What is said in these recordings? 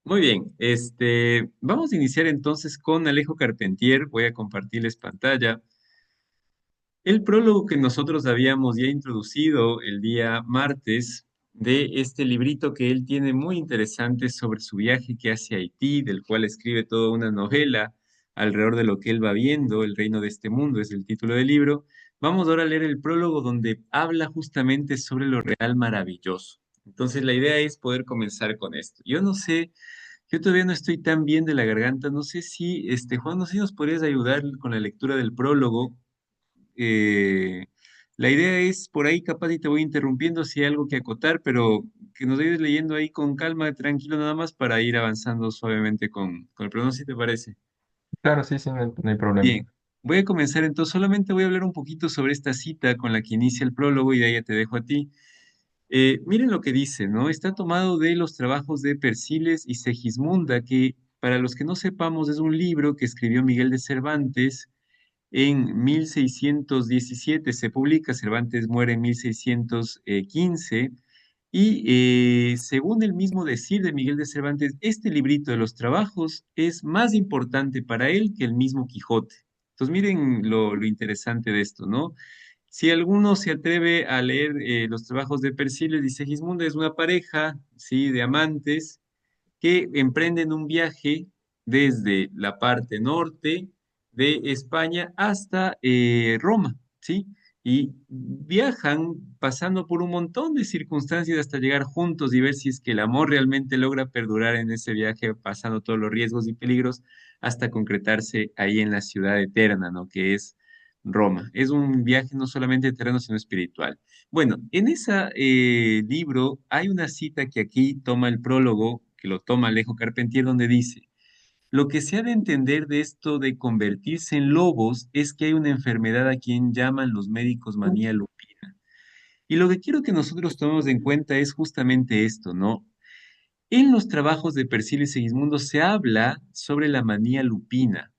Muy bien, vamos a iniciar entonces con Alejo Carpentier. Voy a compartirles pantalla. El prólogo que nosotros habíamos ya introducido el día martes de este librito que él tiene muy interesante sobre su viaje que hace a Haití, del cual escribe toda una novela alrededor de lo que él va viendo, El reino de este mundo es el título del libro. Vamos ahora a leer el prólogo donde habla justamente sobre lo real maravilloso. Entonces la idea es poder comenzar con esto. Yo no sé. Yo todavía no estoy tan bien de la garganta. No sé si, Juan, no sé si nos podrías ayudar con la lectura del prólogo. Eh, la idea es, por ahí capaz y te voy interrumpiendo si hay algo que acotar, pero que nos vayas leyendo ahí con calma, tranquilo nada más para ir avanzando suavemente con el prólogo, si te parece. Claro, sí, sí, no hay problema. Bien, voy a comenzar entonces. Solamente voy a hablar un poquito sobre esta cita con la que inicia el prólogo y de ahí ya te dejo a ti. Miren lo que dice, ¿no? Está tomado de los trabajos de Persiles y Segismunda, que para los que no sepamos es un libro que escribió Miguel de Cervantes en 1617. Se publica, Cervantes muere en 1615, y según el mismo decir de Miguel de Cervantes, este librito de los trabajos es más importante para él que el mismo Quijote. Entonces miren lo interesante de esto, ¿no? Si alguno se atreve a leer los trabajos de Persiles y Segismundo, es una pareja, ¿sí?, de amantes que emprenden un viaje desde la parte norte de España hasta Roma, ¿sí? Y viajan pasando por un montón de circunstancias hasta llegar juntos y ver si es que el amor realmente logra perdurar en ese viaje, pasando todos los riesgos y peligros hasta concretarse ahí en la ciudad eterna, ¿no? Que es Roma. Es un viaje no solamente terreno, sino espiritual. Bueno, en ese libro hay una cita que aquí toma el prólogo, que lo toma Alejo Carpentier, donde dice, lo que se ha de entender de esto de convertirse en lobos es que hay una enfermedad a quien llaman los médicos manía lupina. Y lo que quiero que nosotros tomemos en cuenta es justamente esto, ¿no? En los trabajos de Persil y Segismundo se habla sobre la manía lupina.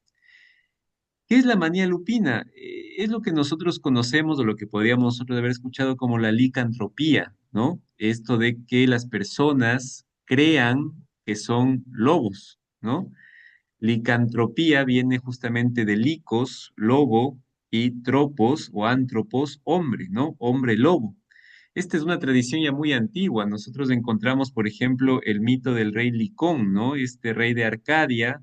¿Qué es la manía lupina? Es lo que nosotros conocemos o lo que podríamos nosotros haber escuchado como la licantropía, ¿no? Esto de que las personas crean que son lobos, ¿no? Licantropía viene justamente de licos, lobo, y tropos o antropos, hombre, ¿no? Hombre lobo. Esta es una tradición ya muy antigua. Nosotros encontramos, por ejemplo, el mito del rey Licón, ¿no? Este rey de Arcadia,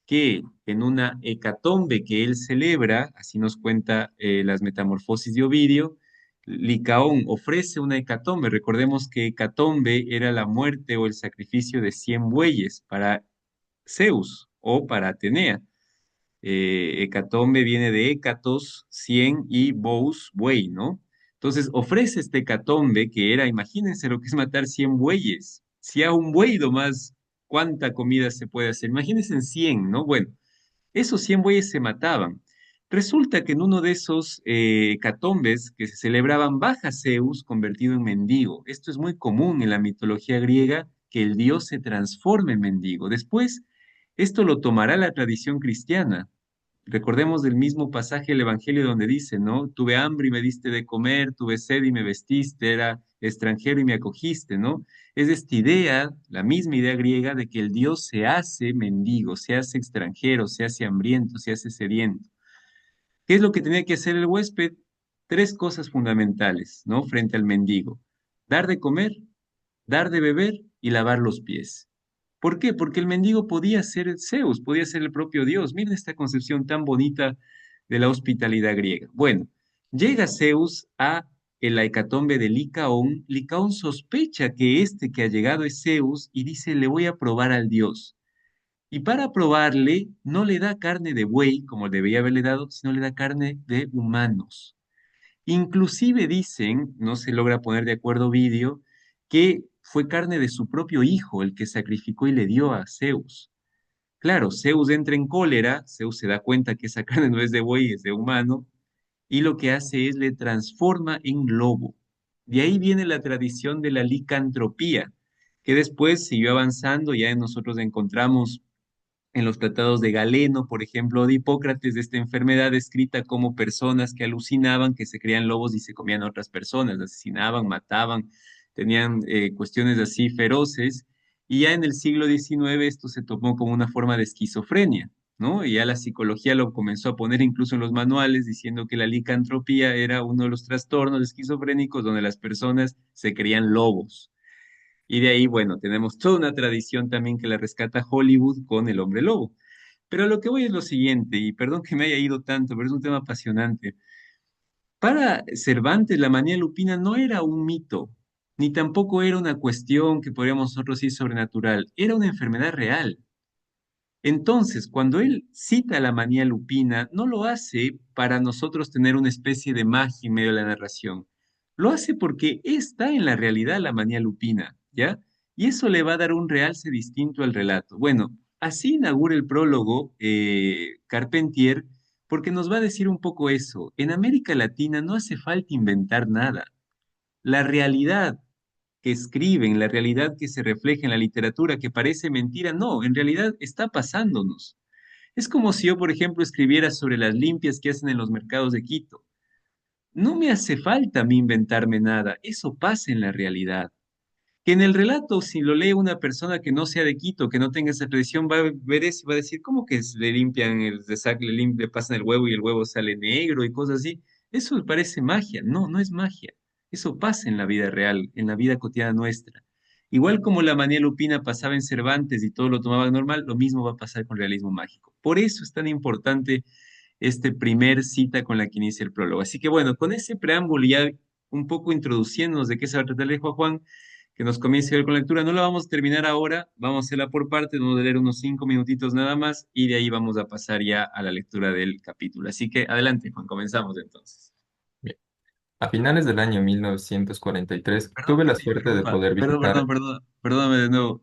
que en una hecatombe que él celebra, así nos cuenta las Metamorfosis de Ovidio, Licaón ofrece una hecatombe. Recordemos que hecatombe era la muerte o el sacrificio de 100 bueyes para Zeus o para Atenea. Hecatombe viene de hécatos, 100 y bous, buey, ¿no? Entonces ofrece este hecatombe que era, imagínense lo que es matar 100 bueyes. Si a un buey nomás, ¿cuánta comida se puede hacer? Imagínense en 100, ¿no? Bueno, esos 100 bueyes se mataban. Resulta que en uno de esos hecatombes que se celebraban baja Zeus convertido en mendigo. Esto es muy común en la mitología griega, que el dios se transforme en mendigo. Después, esto lo tomará la tradición cristiana. Recordemos del mismo pasaje del Evangelio donde dice, ¿no? Tuve hambre y me diste de comer, tuve sed y me vestiste, era extranjero y me acogiste, ¿no? Es esta idea, la misma idea griega de que el Dios se hace mendigo, se hace extranjero, se hace hambriento, se hace sediento. ¿Qué es lo que tenía que hacer el huésped? Tres cosas fundamentales, ¿no? Frente al mendigo. Dar de comer, dar de beber y lavar los pies. ¿Por qué? Porque el mendigo podía ser Zeus, podía ser el propio Dios. Miren esta concepción tan bonita de la hospitalidad griega. Bueno, llega Zeus a la hecatombe de Licaón. Licaón sospecha que este que ha llegado es Zeus y dice, le voy a probar al Dios. Y para probarle, no le da carne de buey, como debería haberle dado, sino le da carne de humanos. Inclusive dicen, no se logra poner de acuerdo vídeo, que fue carne de su propio hijo el que sacrificó y le dio a Zeus. Claro, Zeus entra en cólera, Zeus se da cuenta que esa carne no es de buey, es de humano, y lo que hace es le transforma en lobo. De ahí viene la tradición de la licantropía, que después siguió avanzando, ya nosotros encontramos en los tratados de Galeno, por ejemplo, de Hipócrates, de esta enfermedad descrita como personas que alucinaban, que se creían lobos y se comían a otras personas, asesinaban, mataban, tenían cuestiones así feroces. Y ya en el siglo XIX esto se tomó como una forma de esquizofrenia, ¿no? Y ya la psicología lo comenzó a poner incluso en los manuales diciendo que la licantropía era uno de los trastornos esquizofrénicos donde las personas se creían lobos. Y de ahí, bueno, tenemos toda una tradición también que la rescata Hollywood con el hombre lobo. Pero a lo que voy es lo siguiente, y perdón que me haya ido tanto, pero es un tema apasionante. Para Cervantes, la manía lupina no era un mito, ni tampoco era una cuestión que podríamos nosotros decir sobrenatural, era una enfermedad real. Entonces, cuando él cita la manía lupina, no lo hace para nosotros tener una especie de magia en medio de la narración. Lo hace porque está en la realidad la manía lupina, ¿ya? Y eso le va a dar un realce distinto al relato. Bueno, así inaugura el prólogo Carpentier, porque nos va a decir un poco eso. En América Latina no hace falta inventar nada. La realidad que escriben, la realidad que se refleja en la literatura, que parece mentira, no, en realidad está pasándonos. Es como si yo, por ejemplo, escribiera sobre las limpias que hacen en los mercados de Quito. No me hace falta a mí inventarme nada, eso pasa en la realidad. Que en el relato, si lo lee una persona que no sea de Quito, que no tenga esa tradición, va a ver eso y va a decir, ¿cómo que le limpian, le pasan el huevo y el huevo sale negro y cosas así? Eso parece magia. No, no es magia. Eso pasa en la vida real, en la vida cotidiana nuestra. Igual como la manía lupina pasaba en Cervantes y todo lo tomaban normal, lo mismo va a pasar con realismo mágico. Por eso es tan importante este primer cita con la que inicia el prólogo. Así que bueno, con ese preámbulo ya un poco introduciéndonos de qué se va a tratar el Juan, que nos comience a ver con la lectura. No la vamos a terminar ahora, vamos a hacerla por parte, vamos a leer unos 5 minutitos nada más y de ahí vamos a pasar ya a la lectura del capítulo. Así que adelante, Juan, comenzamos entonces. Bien. A finales del año 1943 Perdón tuve que la te suerte de interrumpa, poder visitar. perdóname de nuevo.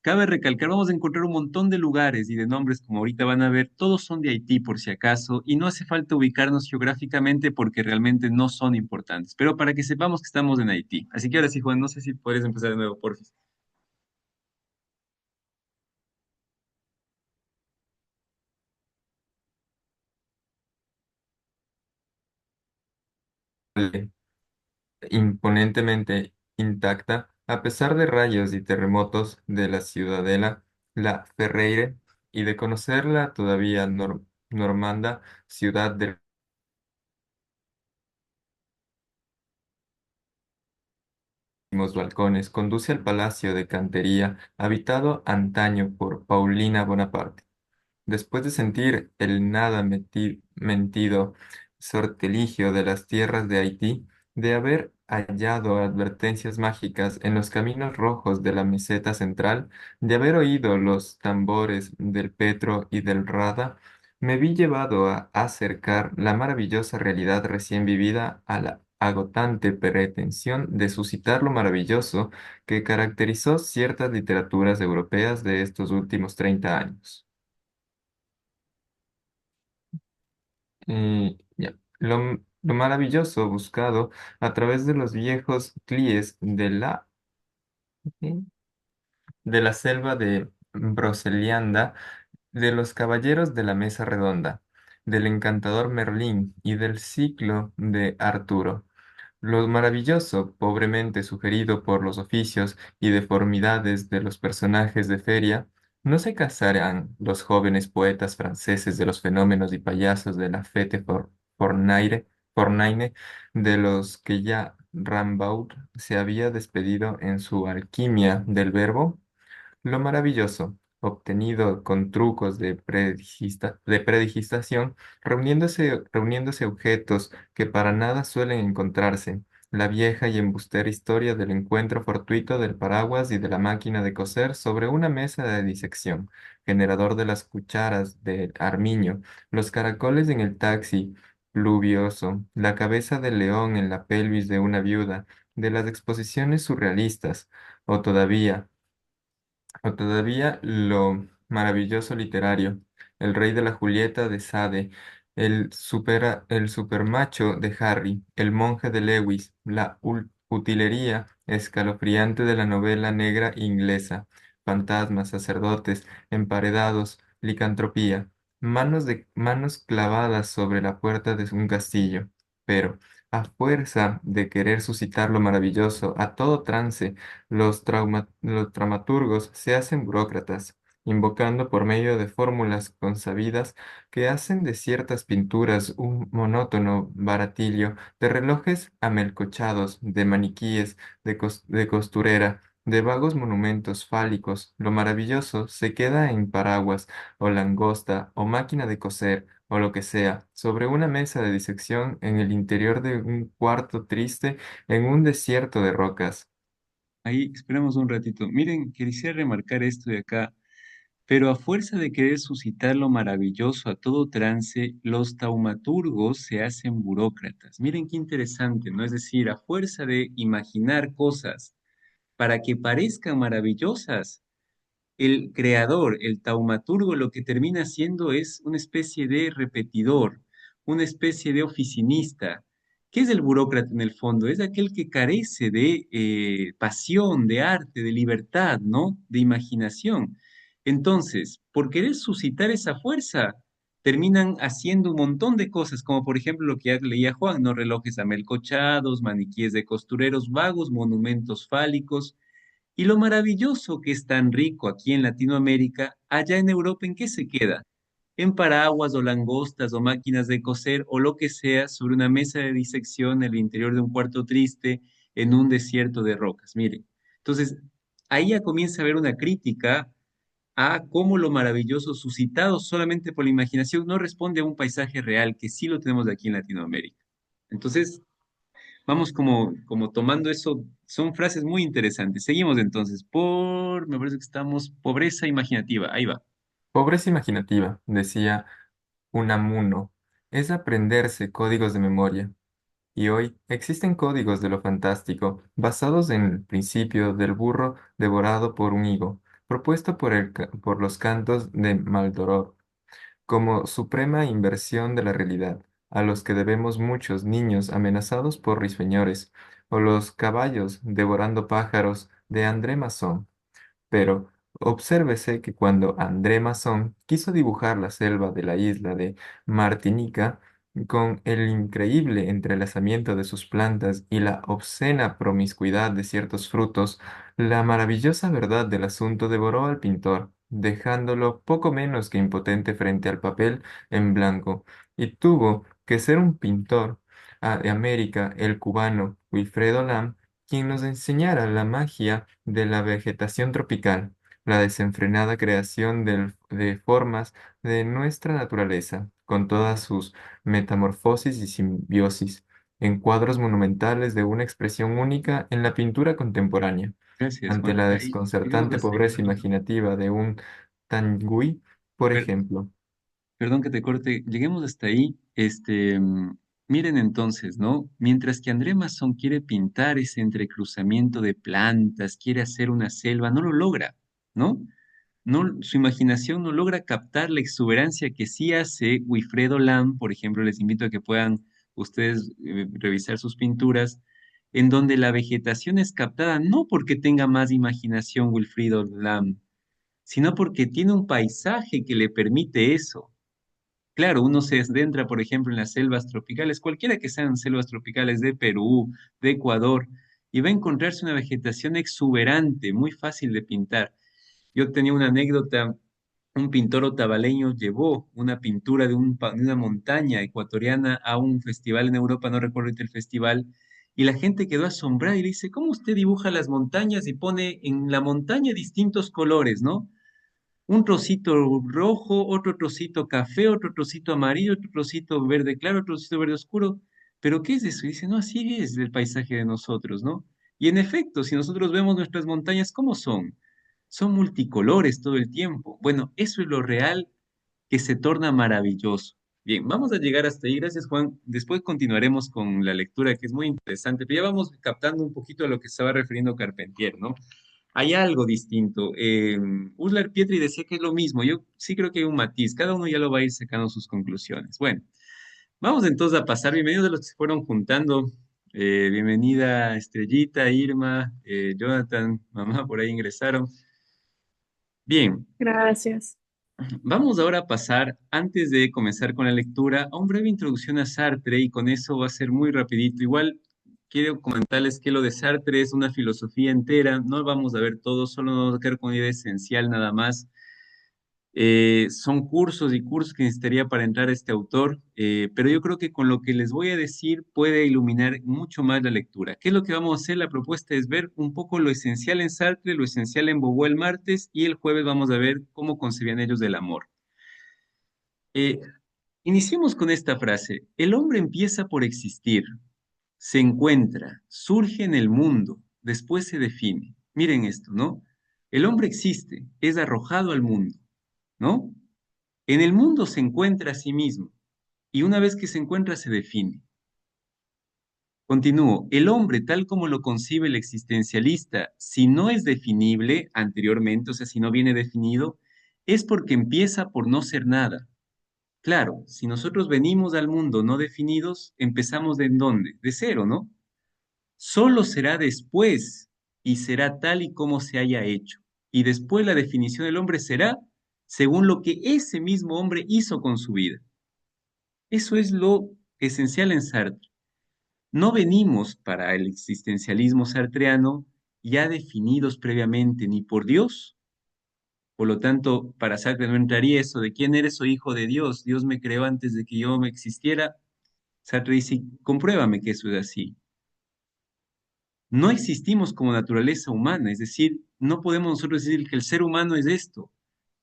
Cabe recalcar, vamos a encontrar un montón de lugares y de nombres, como ahorita van a ver, todos son de Haití por si acaso, y no hace falta ubicarnos geográficamente porque realmente no son importantes, pero para que sepamos que estamos en Haití. Así que ahora sí, Juan, no sé si puedes empezar de nuevo, por favor. Imponentemente intacta, a pesar de rayos y terremotos de la ciudadela, la Ferreire, y de conocer la todavía normanda ciudad de los balcones, conduce al Palacio de Cantería, habitado antaño por Paulina Bonaparte. Después de sentir el nada mentido sortilegio de las tierras de Haití, de haber hallado advertencias mágicas en los caminos rojos de la meseta central, de haber oído los tambores del Petro y del Rada, me vi llevado a acercar la maravillosa realidad recién vivida a la agotante pretensión de suscitar lo maravilloso que caracterizó ciertas literaturas europeas de estos últimos 30 años. Ya. Lo maravilloso buscado a través de los viejos clies de la selva de Brocelianda, de los caballeros de la mesa redonda, del encantador Merlín y del ciclo de Arturo. Lo maravilloso, pobremente sugerido por los oficios y deformidades de los personajes de feria, no se casarán los jóvenes poetas franceses de los fenómenos y payasos de la Fournaire, de los que ya Rimbaud se había despedido en su Alquimia del Verbo. Lo maravilloso, obtenido con trucos de predigistación, reuniéndose objetos que para nada suelen encontrarse, la vieja y embustera historia del encuentro fortuito del paraguas y de la máquina de coser sobre una mesa de disección, generador de las cucharas de Armiño, los caracoles en el taxi pluvioso, la cabeza del león en la pelvis de una viuda, de las exposiciones surrealistas, o todavía lo maravilloso literario, el rey de la Julieta de Sade, el supermacho de Harry, el monje de Lewis, la utilería escalofriante de la novela negra inglesa, fantasmas, sacerdotes, emparedados, licantropía, manos clavadas sobre la puerta de un castillo. Pero A fuerza de querer suscitar lo maravilloso a todo trance, los dramaturgos se hacen burócratas, invocando por medio de fórmulas consabidas que hacen de ciertas pinturas un monótono baratillo, de relojes amelcochados, de maniquíes, de costurera, de vagos monumentos fálicos. Lo maravilloso se queda en paraguas, o langosta, o máquina de coser, o lo que sea, sobre una mesa de disección en el interior de un cuarto triste en un desierto de rocas. Ahí, esperamos un ratito. Miren, quisiera remarcar esto de acá. Pero a fuerza de querer suscitar lo maravilloso a todo trance, los taumaturgos se hacen burócratas. Miren qué interesante, ¿no? Es decir, a fuerza de imaginar cosas para que parezcan maravillosas, el creador, el taumaturgo, lo que termina siendo es una especie de repetidor, una especie de oficinista. ¿Qué es el burócrata en el fondo? Es aquel que carece de pasión, de arte, de libertad, ¿no? De imaginación. Entonces, por querer suscitar esa fuerza, terminan haciendo un montón de cosas, como por ejemplo lo que ya leía Juan, ¿no? Relojes amelcochados, maniquíes de costureros, vagos monumentos fálicos, y lo maravilloso que es tan rico aquí en Latinoamérica, allá en Europa, ¿en qué se queda? En paraguas o langostas o máquinas de coser o lo que sea sobre una mesa de disección en el interior de un cuarto triste en un desierto de rocas. Mire, entonces ahí ya comienza a haber una crítica a cómo lo maravilloso suscitado solamente por la imaginación no responde a un paisaje real que sí lo tenemos aquí en Latinoamérica. Entonces, vamos como tomando eso, son frases muy interesantes. Seguimos entonces me parece que estamos, pobreza imaginativa, ahí va. Pobreza imaginativa, decía Unamuno, es aprenderse códigos de memoria. Y hoy existen códigos de lo fantástico, basados en el principio del burro devorado por un higo, propuesto por los cantos de Maldoror, como suprema inversión de la realidad, a los que debemos muchos niños amenazados por risueñores, o los caballos devorando pájaros de André Masson. Pero obsérvese que cuando André Masson quiso dibujar la selva de la isla de Martinica, con el increíble entrelazamiento de sus plantas y la obscena promiscuidad de ciertos frutos, la maravillosa verdad del asunto devoró al pintor, dejándolo poco menos que impotente frente al papel en blanco, y tuvo que ser un pintor de América, el cubano Wilfredo Lam, quien nos enseñara la magia de la vegetación tropical, la desenfrenada creación de formas de nuestra naturaleza, con todas sus metamorfosis y simbiosis, en cuadros monumentales de una expresión única en la pintura contemporánea. Gracias, Ante Juan. la Ahí llegamos desconcertante hasta ahí un pobreza ratito. imaginativa de un Tanguy, por Per- ejemplo. Perdón que te corte, lleguemos hasta ahí. Miren entonces, ¿no? Mientras que André Masson quiere pintar ese entrecruzamiento de plantas, quiere hacer una selva, no lo logra, ¿no? No, su imaginación no logra captar la exuberancia que sí hace Wilfredo Lam, por ejemplo, les invito a que puedan ustedes revisar sus pinturas, en donde la vegetación es captada no porque tenga más imaginación Wilfredo Lam, sino porque tiene un paisaje que le permite eso. Claro, uno se adentra, por ejemplo, en las selvas tropicales, cualquiera que sean selvas tropicales de Perú, de Ecuador, y va a encontrarse una vegetación exuberante, muy fácil de pintar. Yo tenía una anécdota, un pintor otavaleño llevó una pintura de una montaña ecuatoriana a un festival en Europa, no recuerdo ahorita el festival, y la gente quedó asombrada y le dice, ¿cómo usted dibuja las montañas y pone en la montaña distintos colores, ¿no? Un trocito rojo, otro trocito café, otro trocito amarillo, otro trocito verde claro, otro trocito verde oscuro. ¿Pero qué es eso? Y dice, no, así es el paisaje de nosotros, ¿no? Y en efecto, si nosotros vemos nuestras montañas, ¿cómo son? Son multicolores todo el tiempo. Bueno, eso es lo real que se torna maravilloso. Bien, vamos a llegar hasta ahí. Gracias, Juan. Después continuaremos con la lectura, que es muy interesante, pero ya vamos captando un poquito a lo que estaba refiriendo Carpentier, ¿no? Hay algo distinto. Uslar Pietri decía que es lo mismo. Yo sí creo que hay un matiz. Cada uno ya lo va a ir sacando sus conclusiones. Bueno, vamos entonces a pasar. Bienvenidos a los que se fueron juntando. Bienvenida Estrellita, Irma, Jonathan, mamá, por ahí ingresaron. Bien, Gracias. Vamos ahora a pasar, antes de comenzar con la lectura, a una breve introducción a Sartre y con eso va a ser muy rapidito. Igual quiero comentarles que lo de Sartre es una filosofía entera, no vamos a ver todo, solo nos vamos a quedar con una idea esencial nada más. Son cursos y cursos que necesitaría para entrar a este autor, pero yo creo que con lo que les voy a decir puede iluminar mucho más la lectura. ¿Qué es lo que vamos a hacer? La propuesta es ver un poco lo esencial en Sartre, lo esencial en Beauvoir el martes y el jueves vamos a ver cómo concebían ellos del amor. Eh, Iniciemos con esta frase. El hombre empieza por existir, se encuentra, surge en el mundo, después se define. Miren esto, ¿no? El hombre existe, es arrojado al mundo, ¿no? En el mundo se encuentra a sí mismo y una vez que se encuentra se define. Continúo, el hombre tal como lo concibe el existencialista, si no es definible anteriormente, o sea, si no viene definido, es porque empieza por no ser nada. Claro, si nosotros venimos al mundo no definidos, empezamos de en dónde? De cero, ¿no? Solo será después y será tal y como se haya hecho. Y después la definición del hombre será según lo que ese mismo hombre hizo con su vida. Eso es lo esencial en Sartre. No venimos para el existencialismo sartreano ya definidos previamente ni por Dios. Por lo tanto, para Sartre no entraría eso de quién eres o hijo de Dios. Dios me creó antes de que yo me existiera. Sartre dice, compruébame que eso es así. No existimos como naturaleza humana, es decir, no podemos nosotros decir que el ser humano es esto.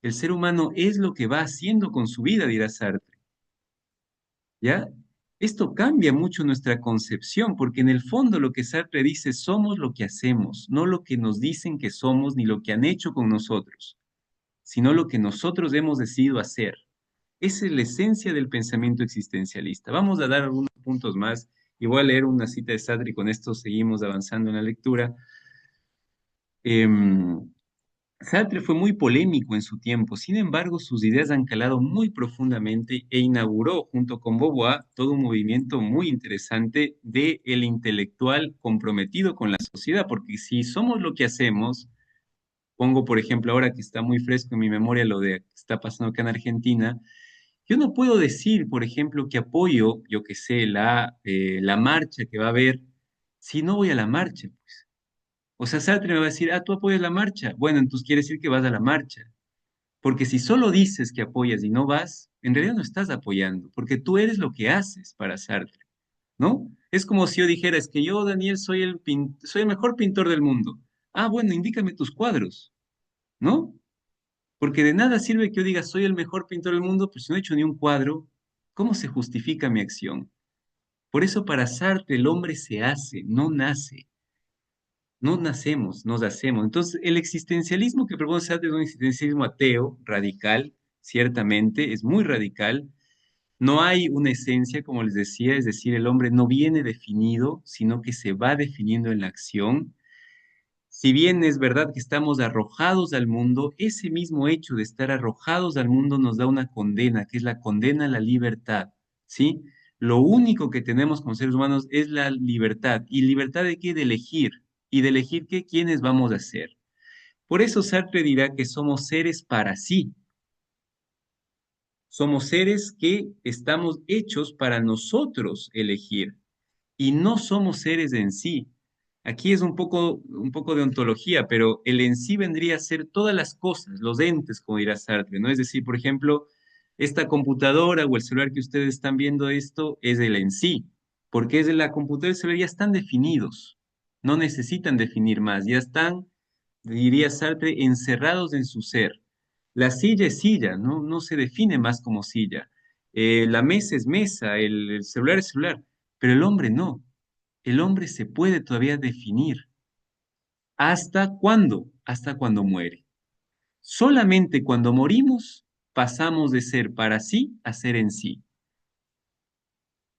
El ser humano es lo que va haciendo con su vida, dirá Sartre. ¿Ya? Esto cambia mucho nuestra concepción, porque en el fondo lo que Sartre dice, somos lo que hacemos, no lo que nos dicen que somos ni lo que han hecho con nosotros, sino lo que nosotros hemos decidido hacer. Esa es la esencia del pensamiento existencialista. Vamos a dar algunos puntos más y voy a leer una cita de Sartre y con esto seguimos avanzando en la lectura. Em, Sartre fue muy polémico en su tiempo, sin embargo, sus ideas han calado muy profundamente e inauguró, junto con Beauvoir, todo un movimiento muy interesante de el intelectual comprometido con la sociedad, porque si somos lo que hacemos, pongo por ejemplo ahora que está muy fresco en mi memoria lo de que está pasando acá en Argentina, yo no puedo decir, por ejemplo, que apoyo, yo que sé, la marcha que va a haber, si no voy a la marcha. O sea, Sartre me va a decir, ah, tú apoyas la marcha. Bueno, entonces quiere decir que vas a la marcha. Porque si solo dices que apoyas y no vas, en realidad no estás apoyando, porque tú eres lo que haces para Sartre, ¿no? Es como si yo dijera, es que yo, Daniel, soy el mejor pintor del mundo. Ah, bueno, indícame tus cuadros, ¿no? Porque de nada sirve que yo diga, soy el mejor pintor del mundo, pues si no he hecho ni un cuadro, ¿cómo se justifica mi acción? Por eso para Sartre el hombre se hace, no nace. No nacemos, nos hacemos. Entonces, el existencialismo que propone Sartre es un existencialismo ateo, radical, ciertamente, es muy radical. No hay una esencia, como les decía, es decir, el hombre no viene definido, sino que se va definiendo en la acción. Si bien es verdad que estamos arrojados al mundo, ese mismo hecho de estar arrojados al mundo nos da una condena, que es la condena a la libertad, ¿sí? Lo único que tenemos como seres humanos es la libertad. ¿Y libertad de qué? De elegir. ¿Y de elegir qué? ¿Quiénes vamos a ser? Por eso Sartre dirá que somos seres para sí. Somos seres que estamos hechos para nosotros elegir y no somos seres en sí. Aquí es un poco de ontología, pero el en sí vendría a ser todas las cosas, los entes, como dirá Sartre, ¿no? Es decir, por ejemplo, esta computadora o el celular que ustedes están viendo esto es el en sí, porque es de la computadora y el celular ya están definidos, no necesitan definir más, ya están, diría Sartre, encerrados en su ser. La silla es silla, ¿no? No se define más como silla. La mesa es mesa, el celular es celular, pero el hombre no. El hombre se puede todavía definir. ¿Hasta cuándo? Hasta cuando muere. Solamente cuando morimos pasamos de ser para sí a ser en sí.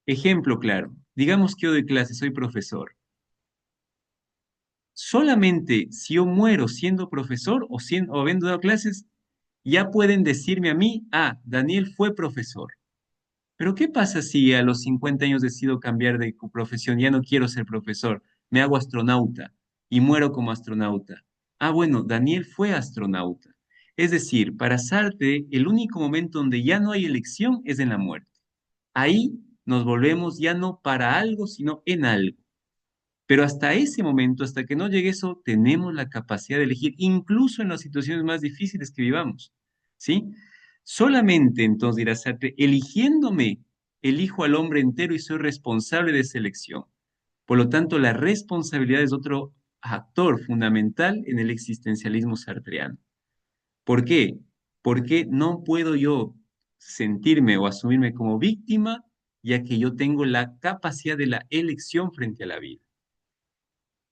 Ejemplo claro. Digamos que yo doy clase, soy profesor. Solamente si yo muero siendo profesor o habiendo dado clases, ya pueden decirme a mí, ah, Daniel fue profesor. Pero ¿qué pasa si a los 50 años decido cambiar de profesión? Ya no quiero ser profesor, me hago astronauta y muero como astronauta. Ah, bueno, Daniel fue astronauta. Es decir, para Sartre, el único momento donde ya no hay elección es en la muerte. Ahí nos volvemos ya no para algo, sino en algo. Pero hasta ese momento, hasta que no llegue eso, tenemos la capacidad de elegir, incluso en las situaciones más difíciles que vivamos. ¿Sí? Solamente entonces dirá Sartre, eligiéndome, elijo al hombre entero y soy responsable de esa elección. Por lo tanto, la responsabilidad es otro actor fundamental en el existencialismo sartreano. ¿Por qué? Porque no puedo yo sentirme o asumirme como víctima, ya que yo tengo la capacidad de la elección frente a la vida.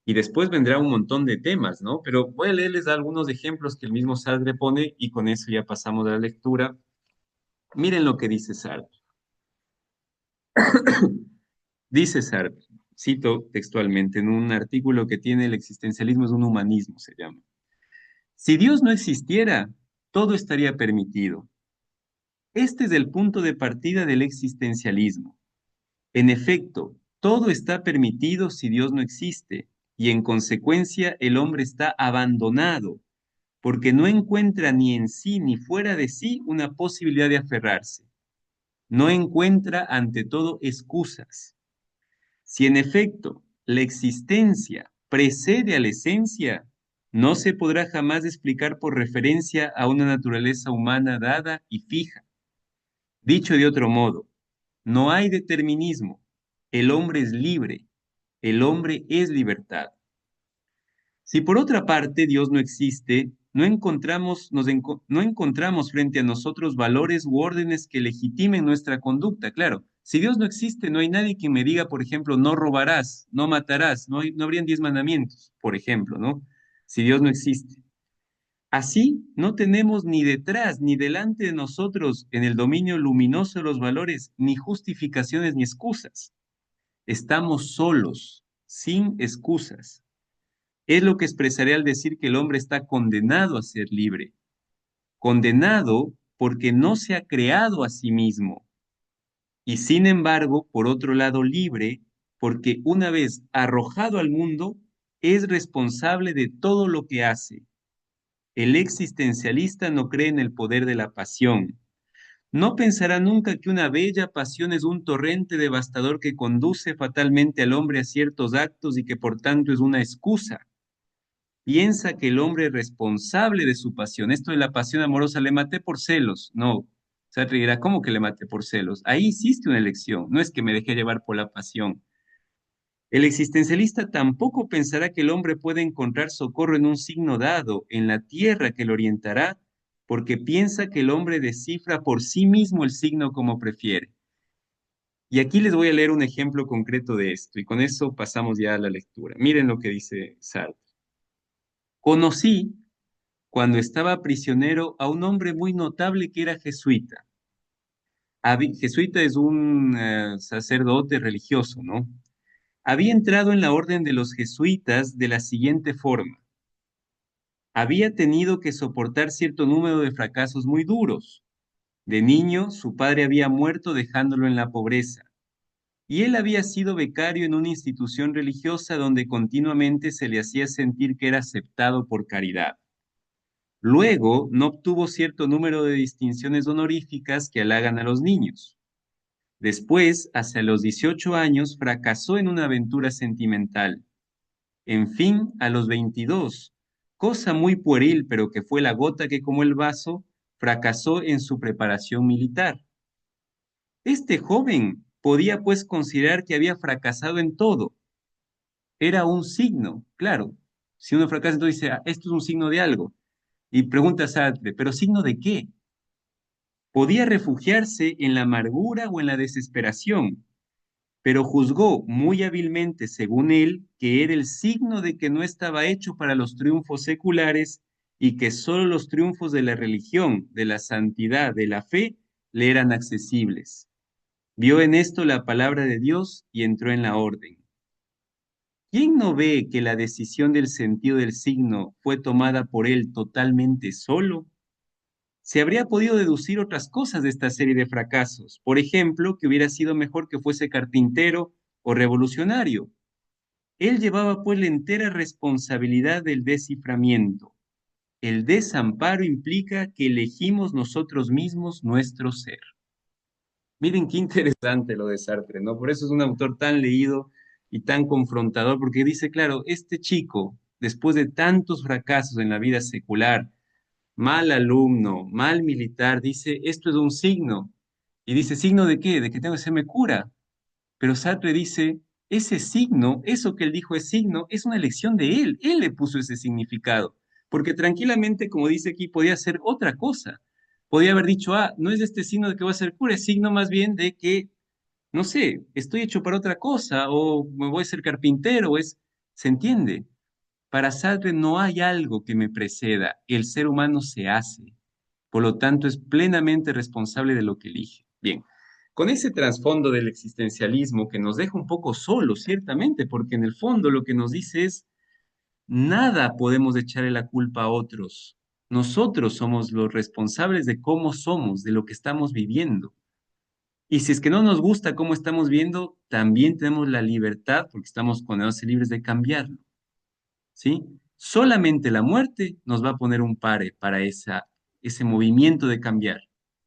Y después vendrá un montón de temas, ¿no? Pero voy a leerles algunos ejemplos que el mismo Sartre pone y con eso ya pasamos a la lectura. Miren lo que dice Sartre. Dice Sartre, cito textualmente en un artículo que tiene: el existencialismo es un humanismo, se llama. Si Dios no existiera, todo estaría permitido. Este es el punto de partida del existencialismo. En efecto, todo está permitido si Dios no existe, y en consecuencia el hombre está abandonado, porque no encuentra ni en sí ni fuera de sí una posibilidad de aferrarse. No encuentra ante todo excusas. Si en efecto la existencia precede a la esencia, no se podrá jamás explicar por referencia a una naturaleza humana dada y fija. Dicho de otro modo, no hay determinismo. El hombre es libre. El hombre es libertad. Si por otra parte Dios no existe, no encontramos frente a nosotros valores u órdenes que legitimen nuestra conducta. Claro, si Dios no existe, no hay nadie que me diga, por ejemplo, no robarás, no matarás, no habrían 10 mandamientos, por ejemplo, ¿no? Si Dios no existe. Así, no tenemos ni detrás ni delante de nosotros en el dominio luminoso de los valores, ni justificaciones ni excusas. Estamos solos, sin excusas. Es lo que expresaré al decir que el hombre está condenado a ser libre. Condenado porque no se ha creado a sí mismo. Y sin embargo, por otro lado, libre porque una vez arrojado al mundo, es responsable de todo lo que hace. El existencialista no cree en el poder de la pasión. No pensará nunca que una bella pasión es un torrente devastador que conduce fatalmente al hombre a ciertos actos y que por tanto es una excusa. Piensa que el hombre es responsable de su pasión. Esto de la pasión amorosa, le maté por celos. No. Sartre dirá, ¿cómo que le maté por celos? Ahí hiciste una elección. No es que me dejé llevar por la pasión. El existencialista tampoco pensará que el hombre puede encontrar socorro en un signo dado, en la tierra que lo orientará, porque piensa que el hombre descifra por sí mismo el signo como prefiere. Y aquí les voy a leer un ejemplo concreto de esto, y con eso pasamos ya a la lectura. Miren lo que dice Sartre. Conocí, cuando estaba prisionero, a un hombre muy notable que era jesuita. Jesuita es un sacerdote religioso, ¿no? Había entrado en la orden de los jesuitas de la siguiente forma. Había tenido que soportar cierto número de fracasos muy duros. De niño, su padre había muerto dejándolo en la pobreza, y él había sido becario en una institución religiosa donde continuamente se le hacía sentir que era aceptado por caridad. Luego, no obtuvo cierto número de distinciones honoríficas que halagan a los niños. Después, hacia los 18 años, fracasó en una aventura sentimental. En fin, a los 22, cosa muy pueril pero que fue la gota que como el vaso, fracasó en su preparación militar. Este joven podía pues considerar que había fracasado en todo. Era un signo, claro. Si uno fracasa, entonces dice, "Ah, esto es un signo de algo". Y pregunta a Sartre, ¿pero signo de qué? Podía refugiarse en la amargura o en la desesperación, pero juzgó muy hábilmente, según él, que era el signo de que no estaba hecho para los triunfos seculares y que sólo los triunfos de la religión, de la santidad, de la fe, le eran accesibles. Vio en esto la palabra de Dios y entró en la orden. ¿Quién no ve que la decisión del sentido del signo fue tomada por él totalmente solo? Se habría podido deducir otras cosas de esta serie de fracasos. Por ejemplo, que hubiera sido mejor que fuese carpintero o revolucionario. Él llevaba pues la entera responsabilidad del desciframiento. el desamparo implica que elegimos nosotros mismos nuestro ser. Miren qué interesante lo de Sartre, ¿no? Por eso es un autor tan leído y tan confrontador, porque dice, claro, este chico, después de tantos fracasos en la vida secular, mal alumno, mal militar, dice, esto es un signo. Y dice, ¿signo de qué? De que tengo que hacerme cura. Pero Sartre dice, ese signo, eso que él dijo es signo, es una elección de él. Él le puso ese significado. Porque tranquilamente, como dice aquí, podía ser otra cosa. Podía haber dicho, ah, no es de este signo de que voy a ser cura, es signo más bien de que, no sé, estoy hecho para otra cosa, o me voy a ser carpintero, o es, ¿se entiende? Para Sartre no hay algo que me preceda, el ser humano se hace, por lo tanto es plenamente responsable de lo que elige. Bien, con ese trasfondo del existencialismo que nos deja un poco solos, ciertamente, porque en el fondo lo que nos dice es, nada podemos echarle la culpa a otros. Nosotros somos los responsables de cómo somos, de lo que estamos viviendo. Y si es que no nos gusta cómo estamos viendo, también tenemos la libertad, porque estamos condenados a ser libres de cambiarlo. ¿Sí? Solamente la muerte nos va a poner un pare para ese movimiento de cambiar.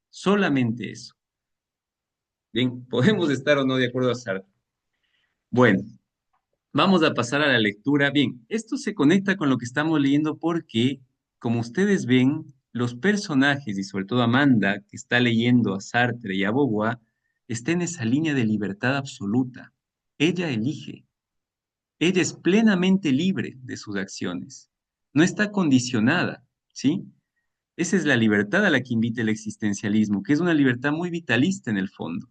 Solamente eso. Bien, podemos estar o no de acuerdo a Sartre. Bueno, vamos a pasar a la lectura. Bien, esto se conecta con lo que estamos leyendo porque, como ustedes ven, los personajes y sobre todo Amanda, que está leyendo a Sartre y a Beauvoir, está en esa línea de libertad absoluta. Ella elige. Ella es plenamente libre de sus acciones. No está condicionada, ¿sí? Esa es la libertad a la que invita el existencialismo, que es una libertad muy vitalista en el fondo.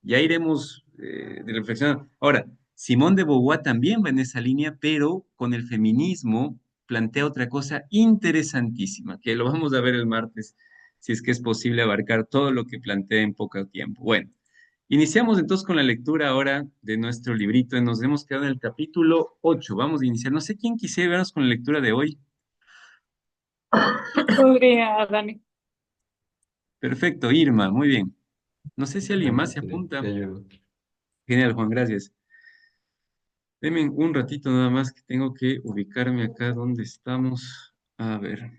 Ya iremos de reflexionar. Ahora, Simone de Beauvoir también va en esa línea, pero con el feminismo plantea otra cosa interesantísima, que lo vamos a ver el martes, si es que es posible abarcar todo lo que plantea en poco tiempo. Bueno, iniciamos entonces con la lectura ahora de nuestro librito. Nos hemos quedado en el capítulo 8. Vamos a iniciar. No sé quién quisiera vernos con la lectura de hoy. Podría, Dani. Perfecto, Irma, muy bien. No sé si alguien más Bueno, se te apunta. ayudo. Genial, Juan, gracias. Denme un ratito nada más que tengo que ubicarme acá donde estamos. Eh,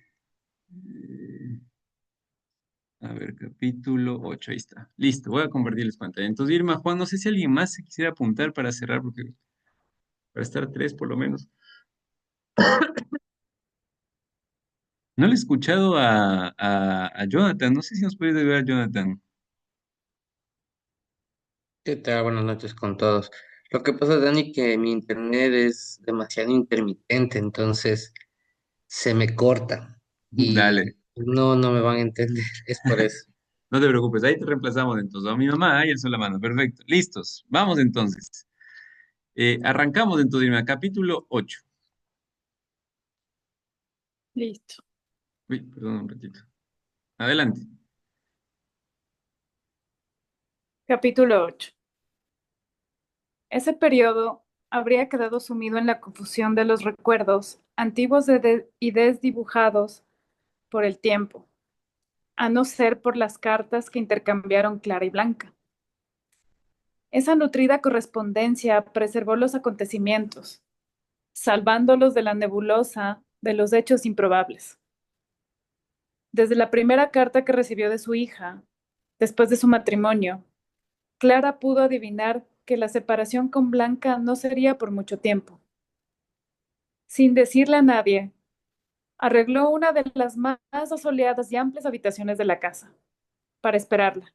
a ver, capítulo 8 ahí está. Listo, voy a compartirles pantalla. Entonces, Irma, Juan, no sé si alguien más se quisiera apuntar para cerrar, porque para estar tres por lo menos. No le he escuchado a Jonathan, no sé si nos puedes ayudar, Jonathan. ¿Qué tal? Buenas noches con todos. Lo que pasa, Dani, que mi internet es demasiado intermitente, entonces se me corta Dale, y no me van a entender, es por eso. no te preocupes, ahí te reemplazamos entonces. A mi mamá y él la mano. Perfecto, listos. Vamos entonces. Arrancamos entonces, Irma, capítulo 8. Listo. Uy, perdón un ratito. Adelante. Capítulo 8. Ese periodo habría quedado sumido en la confusión de los recuerdos antiguos y desdibujados por el tiempo, a no ser por las cartas que intercambiaron Clara y Blanca. Esa nutrida correspondencia preservó los acontecimientos, salvándolos de la nebulosa de los hechos improbables. Desde la primera carta que recibió de su hija, después de su matrimonio, Clara pudo adivinar que la separación con Blanca no sería por mucho tiempo. Sin decirle a nadie, arregló una de las más asoleadas y amplias habitaciones de la casa para esperarla.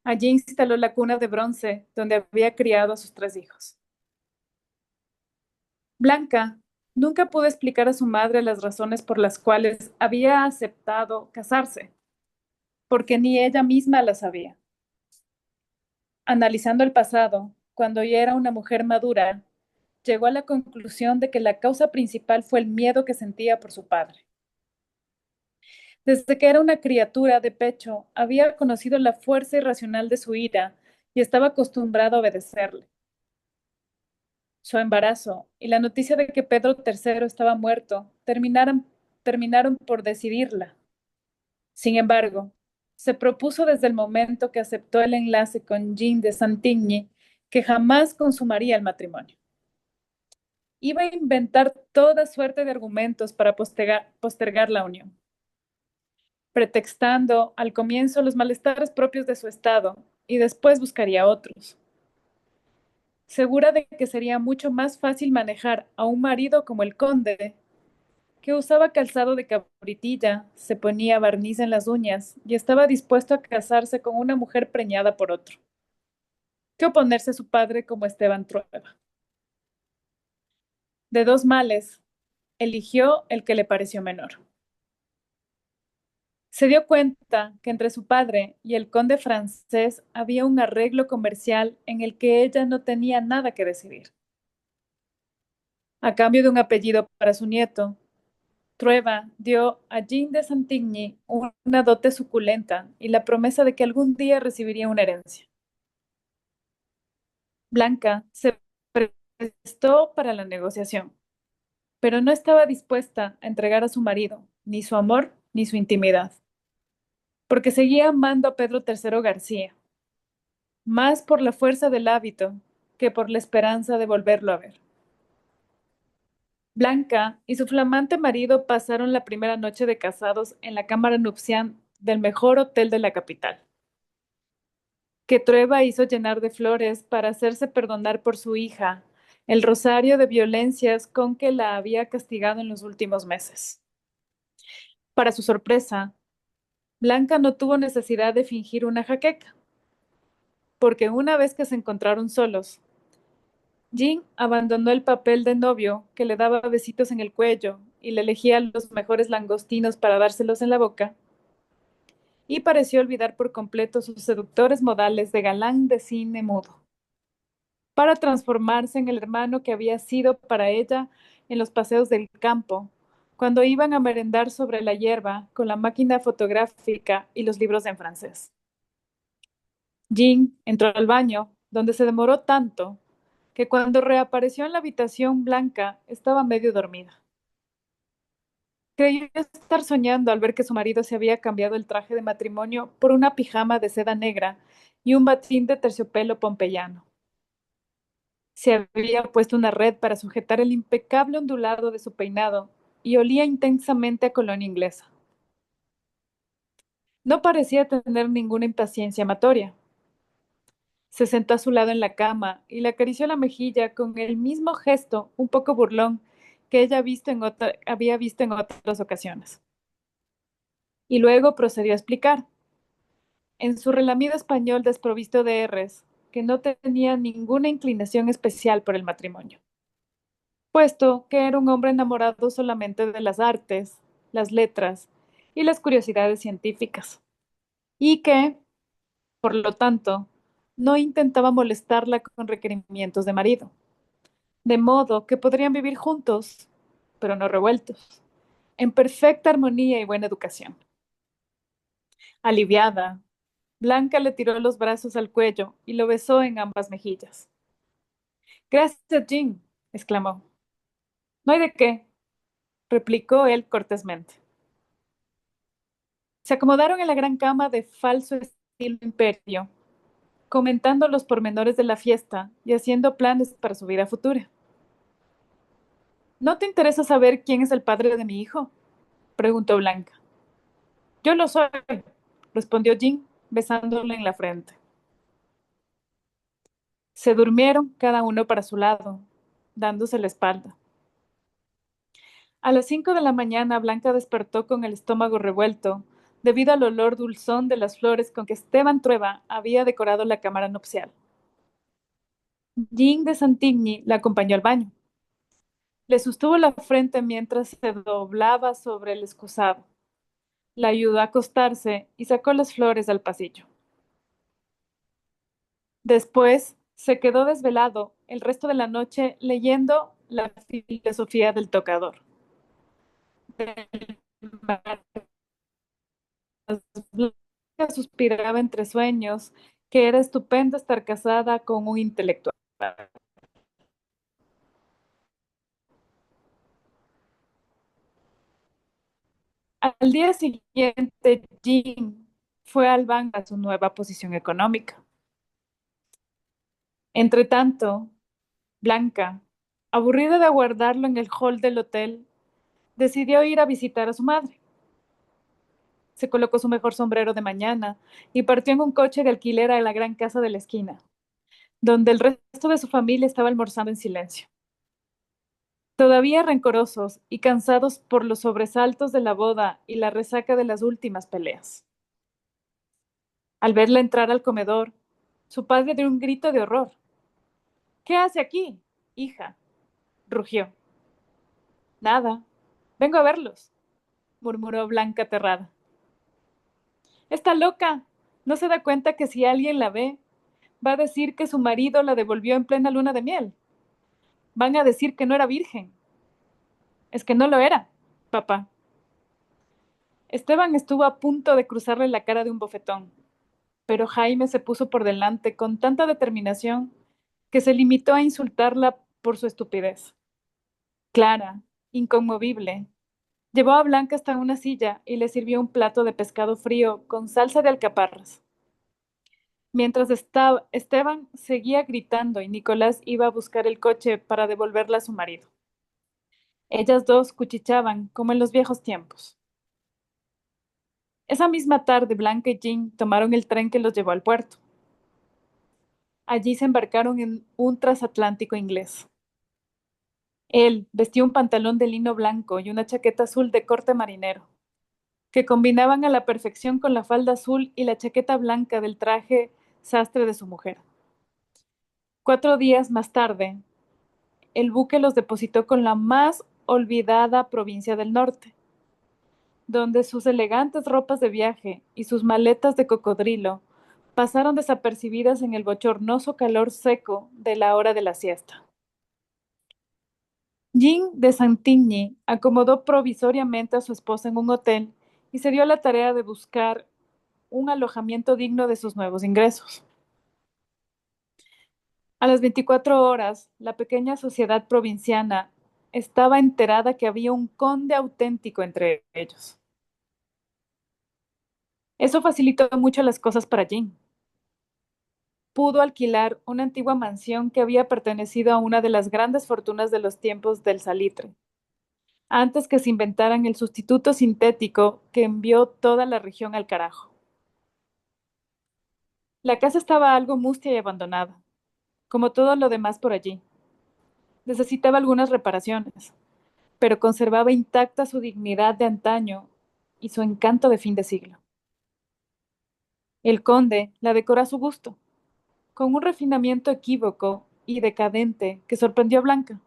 Allí instaló la cuna de bronce donde había criado a sus 3 hijos. Blanca nunca pudo explicar a su madre las razones por las cuales había aceptado casarse, porque ni ella misma las sabía. Analizando el pasado, cuando ya era una mujer madura, llegó a la conclusión de que la causa principal fue el miedo que sentía por su padre. Desde que era una criatura de pecho, había conocido la fuerza irracional de su ira y estaba acostumbrado a obedecerle. Su embarazo y la noticia de que Pedro III estaba muerto terminaron por decidirla. Sin embargo, se propuso desde el momento que aceptó el enlace con Jean de Santigny que jamás consumaría el matrimonio. iba a inventar toda suerte de argumentos para postergar la unión, pretextando al comienzo los malestares propios de su estado y después buscaría otros, segura de que sería mucho más fácil manejar a un marido como el conde, que usaba calzado de cabritilla, se ponía barniz en las uñas y estaba dispuesto a casarse con una mujer preñada por otro, que oponerse a su padre como Esteban Trueba. De dos males, eligió el que le pareció menor. Se dio cuenta que entre su padre y el conde francés había un arreglo comercial en el que ella no tenía nada que decidir. A cambio de un apellido para su nieto, Trueba dio a Jean de Santigny una dote suculenta y la promesa de que algún día recibiría una herencia. Blanca se prestó para la negociación, pero no estaba dispuesta a entregar a su marido ni su amor ni su intimidad, porque seguía amando a Pedro III García, más por la fuerza del hábito que por la esperanza de volverlo a ver. Blanca y su flamante marido pasaron la primera noche de casados en la cámara nupcial del mejor hotel de la capital, que Trueba hizo llenar de flores para hacerse perdonar por su hija el rosario de violencias con que la había castigado en los últimos meses. Para su sorpresa, Blanca no tuvo necesidad de fingir una jaqueca, porque una vez que se encontraron solos, Jean abandonó el papel de novio que le daba besitos en el cuello y le elegía los mejores langostinos para dárselos en la boca, y pareció olvidar por completo sus seductores modales de galán de cine mudo, para transformarse en el hermano que había sido para ella en los paseos del campo, cuando iban a merendar sobre la hierba con la máquina fotográfica y los libros en francés. Jean entró al baño, donde se demoró tanto que cuando reapareció en la habitación Blanca estaba medio dormida. Creyó estar soñando al ver que su marido se había cambiado el traje de matrimonio por una pijama de seda negra y un batín de terciopelo pompeyano. Se había puesto una red para sujetar el impecable ondulado de su peinado y olía intensamente a colonia inglesa. No parecía tener ninguna impaciencia amatoria. Se sentó a su lado en la cama y le acarició la mejilla con el mismo gesto, un poco burlón, que ella había visto en otras ocasiones. Y luego procedió a explicar, en su relamido español desprovisto de R's, que no tenía ninguna inclinación especial por el matrimonio, puesto que era un hombre enamorado solamente de las artes, las letras y las curiosidades científicas, y que, por lo tanto, no intentaba molestarla con requerimientos de marido, de modo que podrían vivir juntos, pero no revueltos, en perfecta armonía y buena educación. Aliviada, Blanca le tiró los brazos al cuello y lo besó en ambas mejillas. Gracias, Jean, exclamó. No hay de qué, replicó él cortésmente. Se acomodaron en la gran cama de falso estilo imperio, comentando los pormenores de la fiesta y haciendo planes para su vida futura. ¿No te interesa saber quién es el padre de mi hijo?, preguntó Blanca. Yo lo soy, respondió Jean, besándole en la frente. Se durmieron cada uno para su lado, dándose la espalda. A las 5 de la mañana, Blanca despertó con el estómago revuelto, debido al olor dulzón de las flores con que Esteban Trueba había decorado la cámara nupcial. Jean de Santigny la acompañó al baño. Le sostuvo la frente mientras se doblaba sobre el excusado. La ayudó a acostarse y sacó las flores al pasillo. Después se quedó desvelado el resto de la noche leyendo la filosofía del tocador. Blanca suspiraba entre sueños que era estupendo estar casada con un intelectual. Al día siguiente, Jean fue al banco a su nueva posición económica. Entretanto, Blanca, Aburrida de aguardarlo en el hall del hotel, decidió ir a visitar a su madre. Se colocó su mejor sombrero de mañana y partió en un coche de alquiler a la gran casa de la esquina, donde el resto de su familia estaba almorzando en silencio. Todavía rencorosos y cansados por los sobresaltos de la boda y la resaca de las últimas peleas. Al verla entrar al comedor, su padre dio un grito de horror. ¿Qué hace aquí, hija? Rugió. Nada. Vengo a verlos, murmuró Blanca aterrada. Está loca. ¿No se da cuenta que si alguien la ve, va a decir que su marido la devolvió en plena luna de miel? Van a decir que no era virgen. Es que no lo era, papá. Esteban estuvo a punto de cruzarle la cara de un bofetón, pero Jaime se puso por delante con tanta determinación que se limitó a insultarla por su estupidez. Clara, inconmovible, llevó a Blanca hasta una silla y le sirvió un plato de pescado frío con salsa de alcaparras. Mientras Esteban seguía gritando y Nicolás iba a buscar el coche para devolverla a su marido. Ellas dos cuchichaban como en los viejos tiempos. Esa misma tarde, Blanca y Jean tomaron el tren que los llevó al puerto. Allí se embarcaron en un transatlántico inglés. Él vestía un pantalón de lino blanco y una chaqueta azul de corte marinero, que combinaban a la perfección con la falda azul y la chaqueta blanca del traje sastre de su mujer. 4 días más tarde, el buque los depositó con la más olvidada provincia del norte, donde sus elegantes ropas de viaje y sus maletas de cocodrilo pasaron desapercibidas en el bochornoso calor seco de la hora de la siesta. Jean de Santigny acomodó provisoriamente a su esposa en un hotel y se dio a la tarea de buscar un alojamiento digno de sus nuevos ingresos. A las 24 horas, la pequeña sociedad provinciana estaba enterada que había un conde auténtico entre ellos. Eso facilitó mucho las cosas para Jean. Pudo alquilar una antigua mansión que había pertenecido a una de las grandes fortunas de los tiempos del salitre, antes que se inventaran el sustituto sintético que envió toda la región al carajo. La casa estaba algo mustia y abandonada, como todo lo demás por allí. Necesitaba algunas reparaciones, pero conservaba intacta su dignidad de antaño y su encanto de fin de siglo. El conde la decoró a su gusto, con un refinamiento equívoco y decadente que sorprendió a Blanca,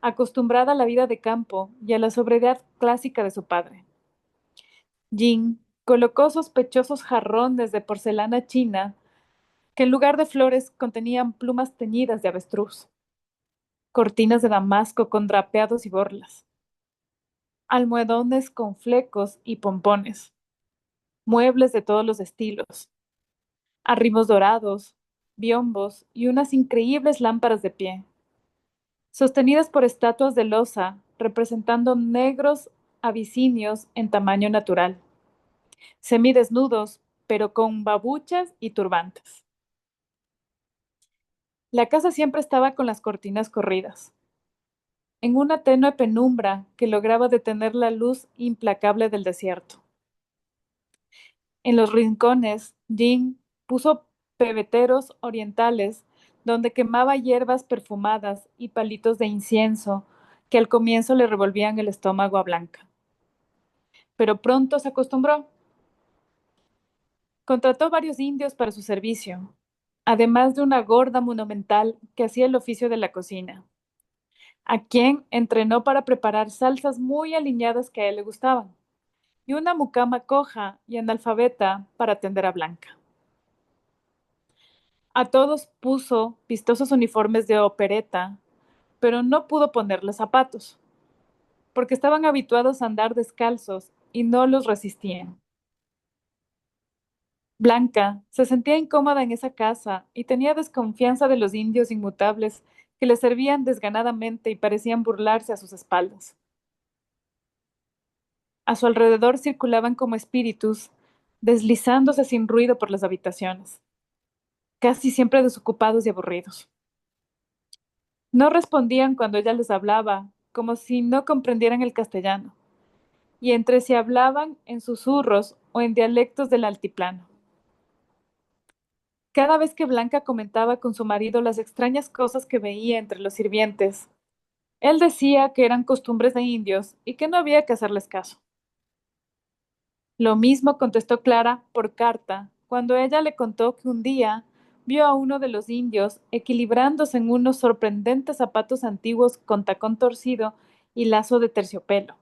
acostumbrada a la vida de campo y a la sobriedad clásica de su padre. Jean colocó sospechosos jarrones de porcelana china que en lugar de flores contenían plumas teñidas de avestruz, cortinas de damasco con drapeados y borlas, almohadones con flecos y pompones, muebles de todos los estilos, arrimos dorados, biombos y unas increíbles lámparas de pie, sostenidas por estatuas de loza representando negros abisinios en tamaño natural, semidesnudos, pero con babuchas y turbantes. La casa siempre estaba con las cortinas corridas, en una tenue penumbra que lograba detener la luz implacable del desierto. En los rincones, Jean puso pebeteros orientales donde quemaba hierbas perfumadas y palitos de incienso que al comienzo le revolvían el estómago a Blanca. Pero pronto se acostumbró. Contrató varios indios para su servicio, además de una gorda monumental que hacía el oficio de la cocina, a quien entrenó para preparar salsas muy aliñadas que a él le gustaban, y una mucama coja y analfabeta para atender a Blanca. A todos puso vistosos uniformes de opereta, pero no pudo ponerles zapatos, porque estaban habituados a andar descalzos y no los resistían. Blanca se sentía incómoda en esa casa y tenía desconfianza de los indios inmutables que le servían desganadamente y parecían burlarse a sus espaldas. A su alrededor circulaban como espíritus, deslizándose sin ruido por las habitaciones, casi siempre desocupados y aburridos. No respondían cuando ella les hablaba, como si no comprendieran el castellano, y entre sí hablaban en susurros o en dialectos del altiplano. Cada vez que Blanca comentaba con su marido las extrañas cosas que veía entre los sirvientes, él decía que eran costumbres de indios y que no había que hacerles caso. Lo mismo contestó Clara por carta, cuando ella le contó que un día vio a uno de los indios equilibrándose en unos sorprendentes zapatos antiguos con tacón torcido y lazo de terciopelo,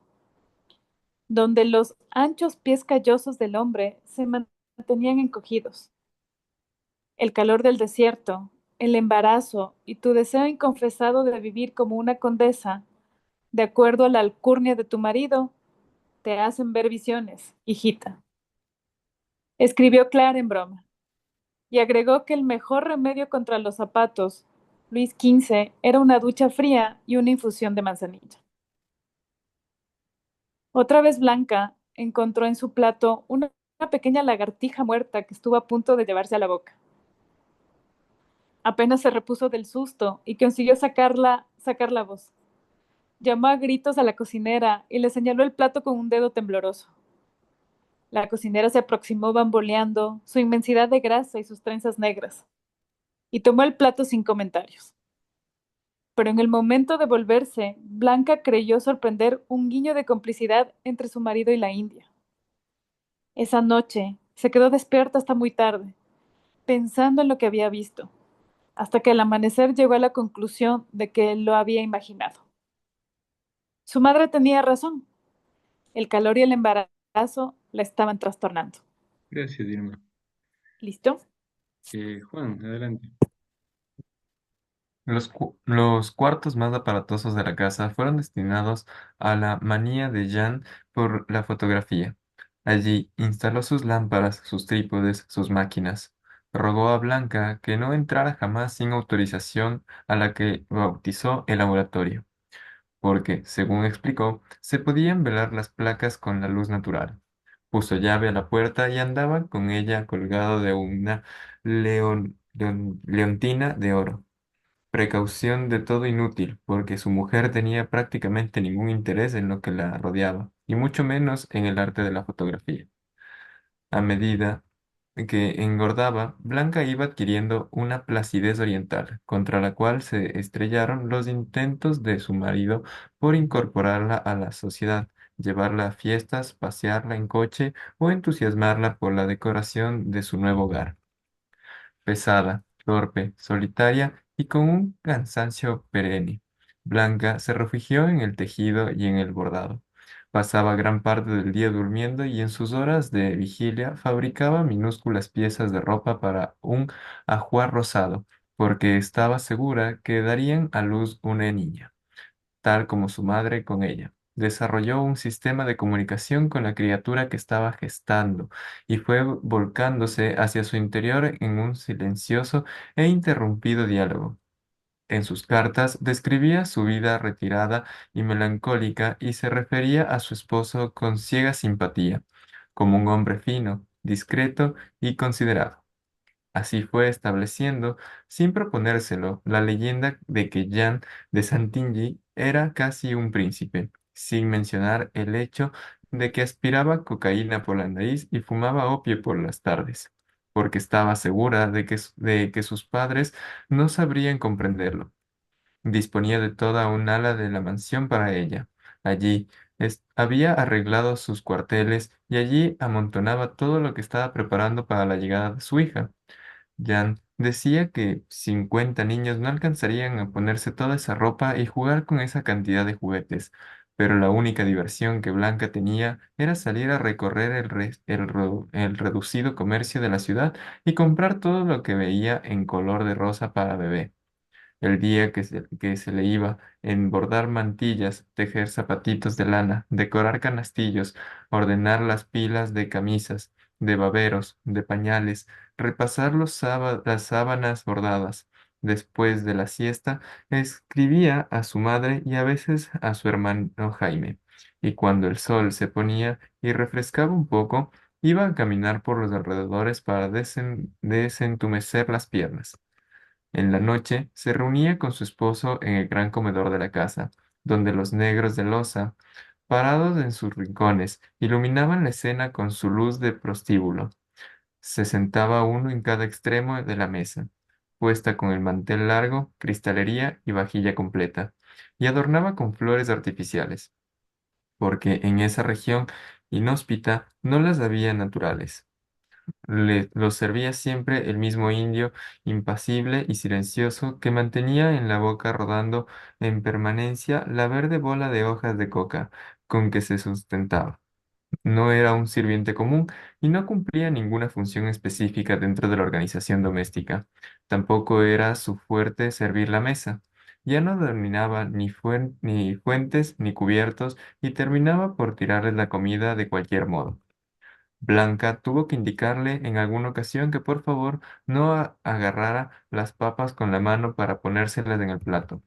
donde los anchos pies callosos del hombre se mantenían encogidos. El calor del desierto, el embarazo y tu deseo inconfesado de vivir como una condesa, de acuerdo a la alcurnia de tu marido, te hacen ver visiones, hijita. Escribió Clara en broma, y agregó que el mejor remedio contra los zapatos, Luis XV, era una ducha fría y una infusión de manzanilla. Otra vez Blanca encontró en su plato una pequeña lagartija muerta que estuvo a punto de llevarse a la boca. Apenas se repuso del susto y consiguió sacar la voz. Llamó a gritos a la cocinera y le señaló el plato con un dedo tembloroso. La cocinera se aproximó bamboleando, su inmensidad de grasa y sus trenzas negras, y tomó el plato sin comentarios. Pero en el momento de volverse, Blanca creyó sorprender un guiño de complicidad entre su marido y la india. Esa noche se quedó despierta hasta muy tarde, pensando en lo que había visto, hasta que al amanecer llegó a la conclusión de que lo había imaginado. Su madre tenía razón. El calor y el embarazo la estaban trastornando. Gracias, Irma. ¿Listo? Juan, adelante. Los cuartos más aparatosos de la casa fueron destinados a la manía de Jan por la fotografía. Allí instaló sus lámparas, sus trípodes, sus máquinas. Rogó a Blanca que no entrara jamás sin autorización a la que bautizó el laboratorio, porque, según explicó, se podían velar las placas con la luz natural. Puso llave a la puerta y andaba con ella colgado de una leontina de oro. Precaución de todo inútil, porque su mujer tenía prácticamente ningún interés en lo que la rodeaba, y mucho menos en el arte de la fotografía. A medida que engordaba, Blanca iba adquiriendo una placidez oriental, contra la cual se estrellaron los intentos de su marido por incorporarla a la sociedad, llevarla a fiestas, pasearla en coche o entusiasmarla por la decoración de su nuevo hogar. Pesada, torpe, solitaria y con un cansancio perenne. Blanca se refugió en el tejido y en el bordado. Pasaba gran parte del día durmiendo y en sus horas de vigilia fabricaba minúsculas piezas de ropa para un ajuar rosado, porque estaba segura que darían a luz una niña tal como su madre con ella. Desarrolló un sistema de comunicación con la criatura que estaba gestando y fue volcándose hacia su interior en un silencioso e interrumpido diálogo. En sus cartas describía su vida retirada y melancólica y se refería a su esposo con ciega simpatía, como un hombre fino, discreto y considerado. Así fue estableciendo, sin proponérselo, la leyenda de que Jan de Santilli era casi un príncipe, sin mencionar el hecho de que aspiraba cocaína por la nariz y fumaba opio por las tardes, porque estaba segura de que sus padres no sabrían comprenderlo. Disponía de toda un ala de la mansión para ella. Allí había arreglado sus cuarteles y allí amontonaba todo lo que estaba preparando para la llegada de su hija. Jan decía que 50 niños no alcanzarían a ponerse toda esa ropa y jugar con esa cantidad de juguetes, pero la única diversión que Blanca tenía era salir a recorrer el reducido comercio de la ciudad y comprar todo lo que veía en color de rosa para bebé. El día que se le iba en bordar mantillas, tejer zapatitos de lana, decorar canastillos, ordenar las pilas de camisas, de baberos, de pañales, repasar las sábanas bordadas. Después de la siesta, escribía a su madre y a veces a su hermano Jaime. Y cuando el sol se ponía y refrescaba un poco, iba a caminar por los alrededores para desentumecer las piernas. En la noche se reunía con su esposo en el gran comedor de la casa, donde los negros de loza, parados en sus rincones, iluminaban la escena con su luz de prostíbulo. Se sentaba uno en cada extremo de la mesa, puesta con el mantel largo, cristalería y vajilla completa, y adornaba con flores artificiales, porque en esa región inhóspita no las había naturales. Los servía siempre el mismo indio, impasible y silencioso, que mantenía en la boca rodando en permanencia la verde bola de hojas de coca con que se sustentaba. No era un sirviente común y no cumplía ninguna función específica dentro de la organización doméstica. Tampoco era su fuerte servir la mesa. Ya no dominaba ni fuentes ni cubiertos y terminaba por tirarles la comida de cualquier modo. Blanca tuvo que indicarle en alguna ocasión que por favor no agarrara las papas con la mano para ponérselas en el plato,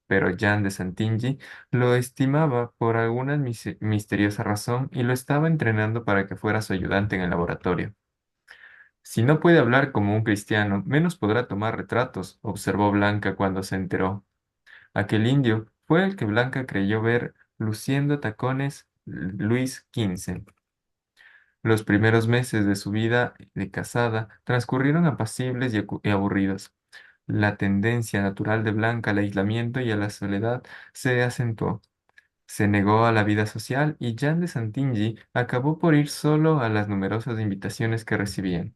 pero Jean de Santingy lo estimaba por alguna misteriosa razón y lo estaba entrenando para que fuera su ayudante en el laboratorio. Si no puede hablar como un cristiano, menos podrá tomar retratos, observó Blanca cuando se enteró. Aquel indio fue el que Blanca creyó ver luciendo tacones Luis XV. Los primeros meses de su vida de casada transcurrieron apacibles y aburridos. La tendencia natural de Blanca al aislamiento y a la soledad se acentuó. Se negó a la vida social y Jean de Santingy acabó por ir solo a las numerosas invitaciones que recibían.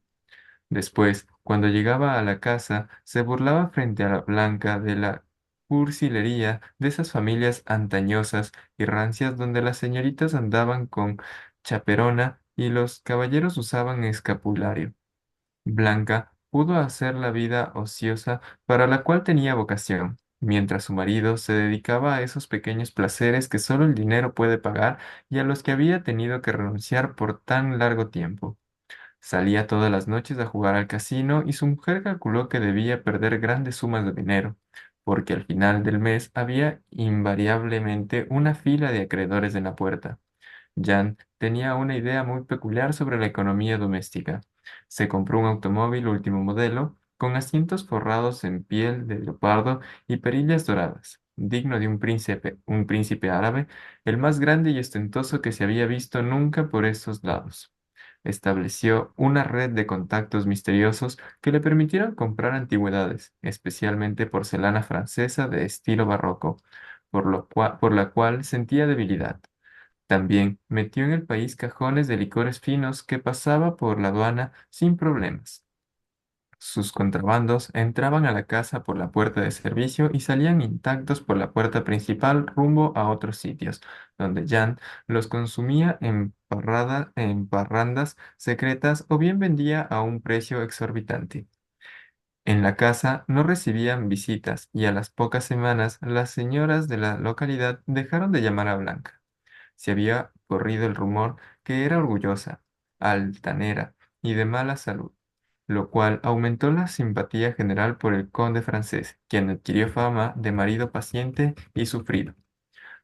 Después, cuando llegaba a la casa, se burlaba frente a la Blanca de la cursilería de esas familias antañosas y rancias donde las señoritas andaban con chaperona y los caballeros usaban escapulario. Blanca pudo hacer la vida ociosa para la cual tenía vocación, mientras su marido se dedicaba a esos pequeños placeres que solo el dinero puede pagar y a los que había tenido que renunciar por tan largo tiempo. Salía todas las noches a jugar al casino y su mujer calculó que debía perder grandes sumas de dinero, porque al final del mes había invariablemente una fila de acreedores en la puerta. Jan tenía una idea muy peculiar sobre la economía doméstica. Se compró un automóvil último modelo, con asientos forrados en piel de leopardo y perillas doradas, digno de un príncipe árabe, el más grande y ostentoso que se había visto nunca por esos lados. Estableció una red de contactos misteriosos que le permitieron comprar antigüedades, especialmente porcelana francesa de estilo barroco, por la cual sentía debilidad. También metió en el país cajones de licores finos que pasaba por la aduana sin problemas. Sus contrabandos entraban a la casa por la puerta de servicio y salían intactos por la puerta principal rumbo a otros sitios, donde Jan los consumía en parrandas secretas o bien vendía a un precio exorbitante. En la casa no recibían visitas y a las pocas semanas las señoras de la localidad dejaron de llamar a Blanca. Se había corrido el rumor que era orgullosa, altanera y de mala salud, lo cual aumentó la simpatía general por el conde francés, quien adquirió fama de marido paciente y sufrido.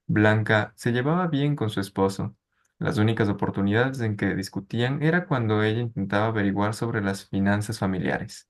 Blanca se llevaba bien con su esposo. Las únicas oportunidades en que discutían era cuando ella intentaba averiguar sobre las finanzas familiares.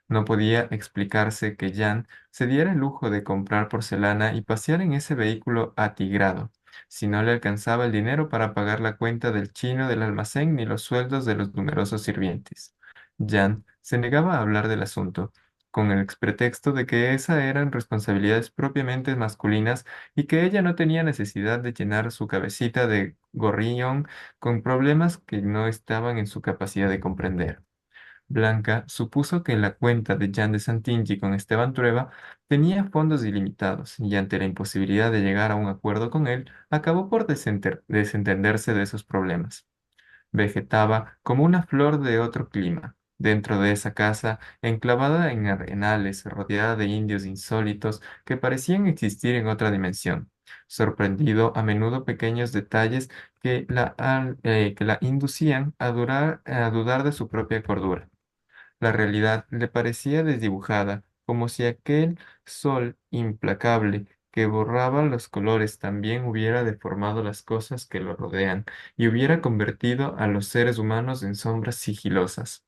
No podía explicarse que Jan se diera el lujo de comprar porcelana y pasear en ese vehículo atigrado, si no le alcanzaba el dinero para pagar la cuenta del chino del almacén ni los sueldos de los numerosos sirvientes. Jan se negaba a hablar del asunto, con el pretexto de que esas eran responsabilidades propiamente masculinas y que ella no tenía necesidad de llenar su cabecita de gorrión con problemas que no estaban en su capacidad de comprender. Blanca supuso que la cuenta de Jan de Santingi con Esteban Trueba tenía fondos ilimitados y ante la imposibilidad de llegar a un acuerdo con él, acabó por desentenderse de esos problemas. Vegetaba como una flor de otro clima, dentro de esa casa, enclavada en arenales, rodeada de indios insólitos que parecían existir en otra dimensión, sorprendido a menudo pequeños detalles que la inducían a dudar de su propia cordura. La realidad le parecía desdibujada, como si aquel sol implacable que borraba los colores también hubiera deformado las cosas que lo rodean y hubiera convertido a los seres humanos en sombras sigilosas.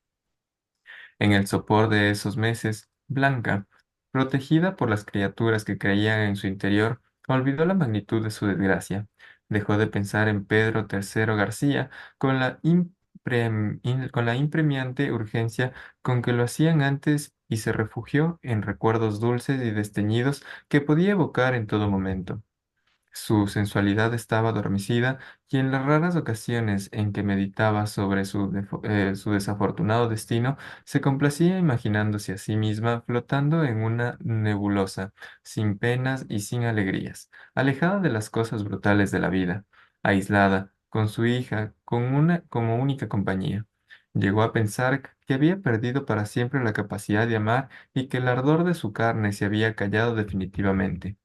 En el sopor de esos meses, Blanca, protegida por las criaturas que creían en su interior, olvidó la magnitud de su desgracia. Dejó de pensar en Pedro III García con con la impremiante urgencia con que lo hacían antes y se refugió en recuerdos dulces y desteñidos que podía evocar en todo momento. Su sensualidad estaba adormecida y en las raras ocasiones en que meditaba sobre su desafortunado destino, se complacía imaginándose a sí misma flotando en una nebulosa, sin penas y sin alegrías, alejada de las cosas brutales de la vida, aislada, con su hija, como única compañía. Llegó a pensar que había perdido para siempre la capacidad de amar y que el ardor de su carne se había callado definitivamente.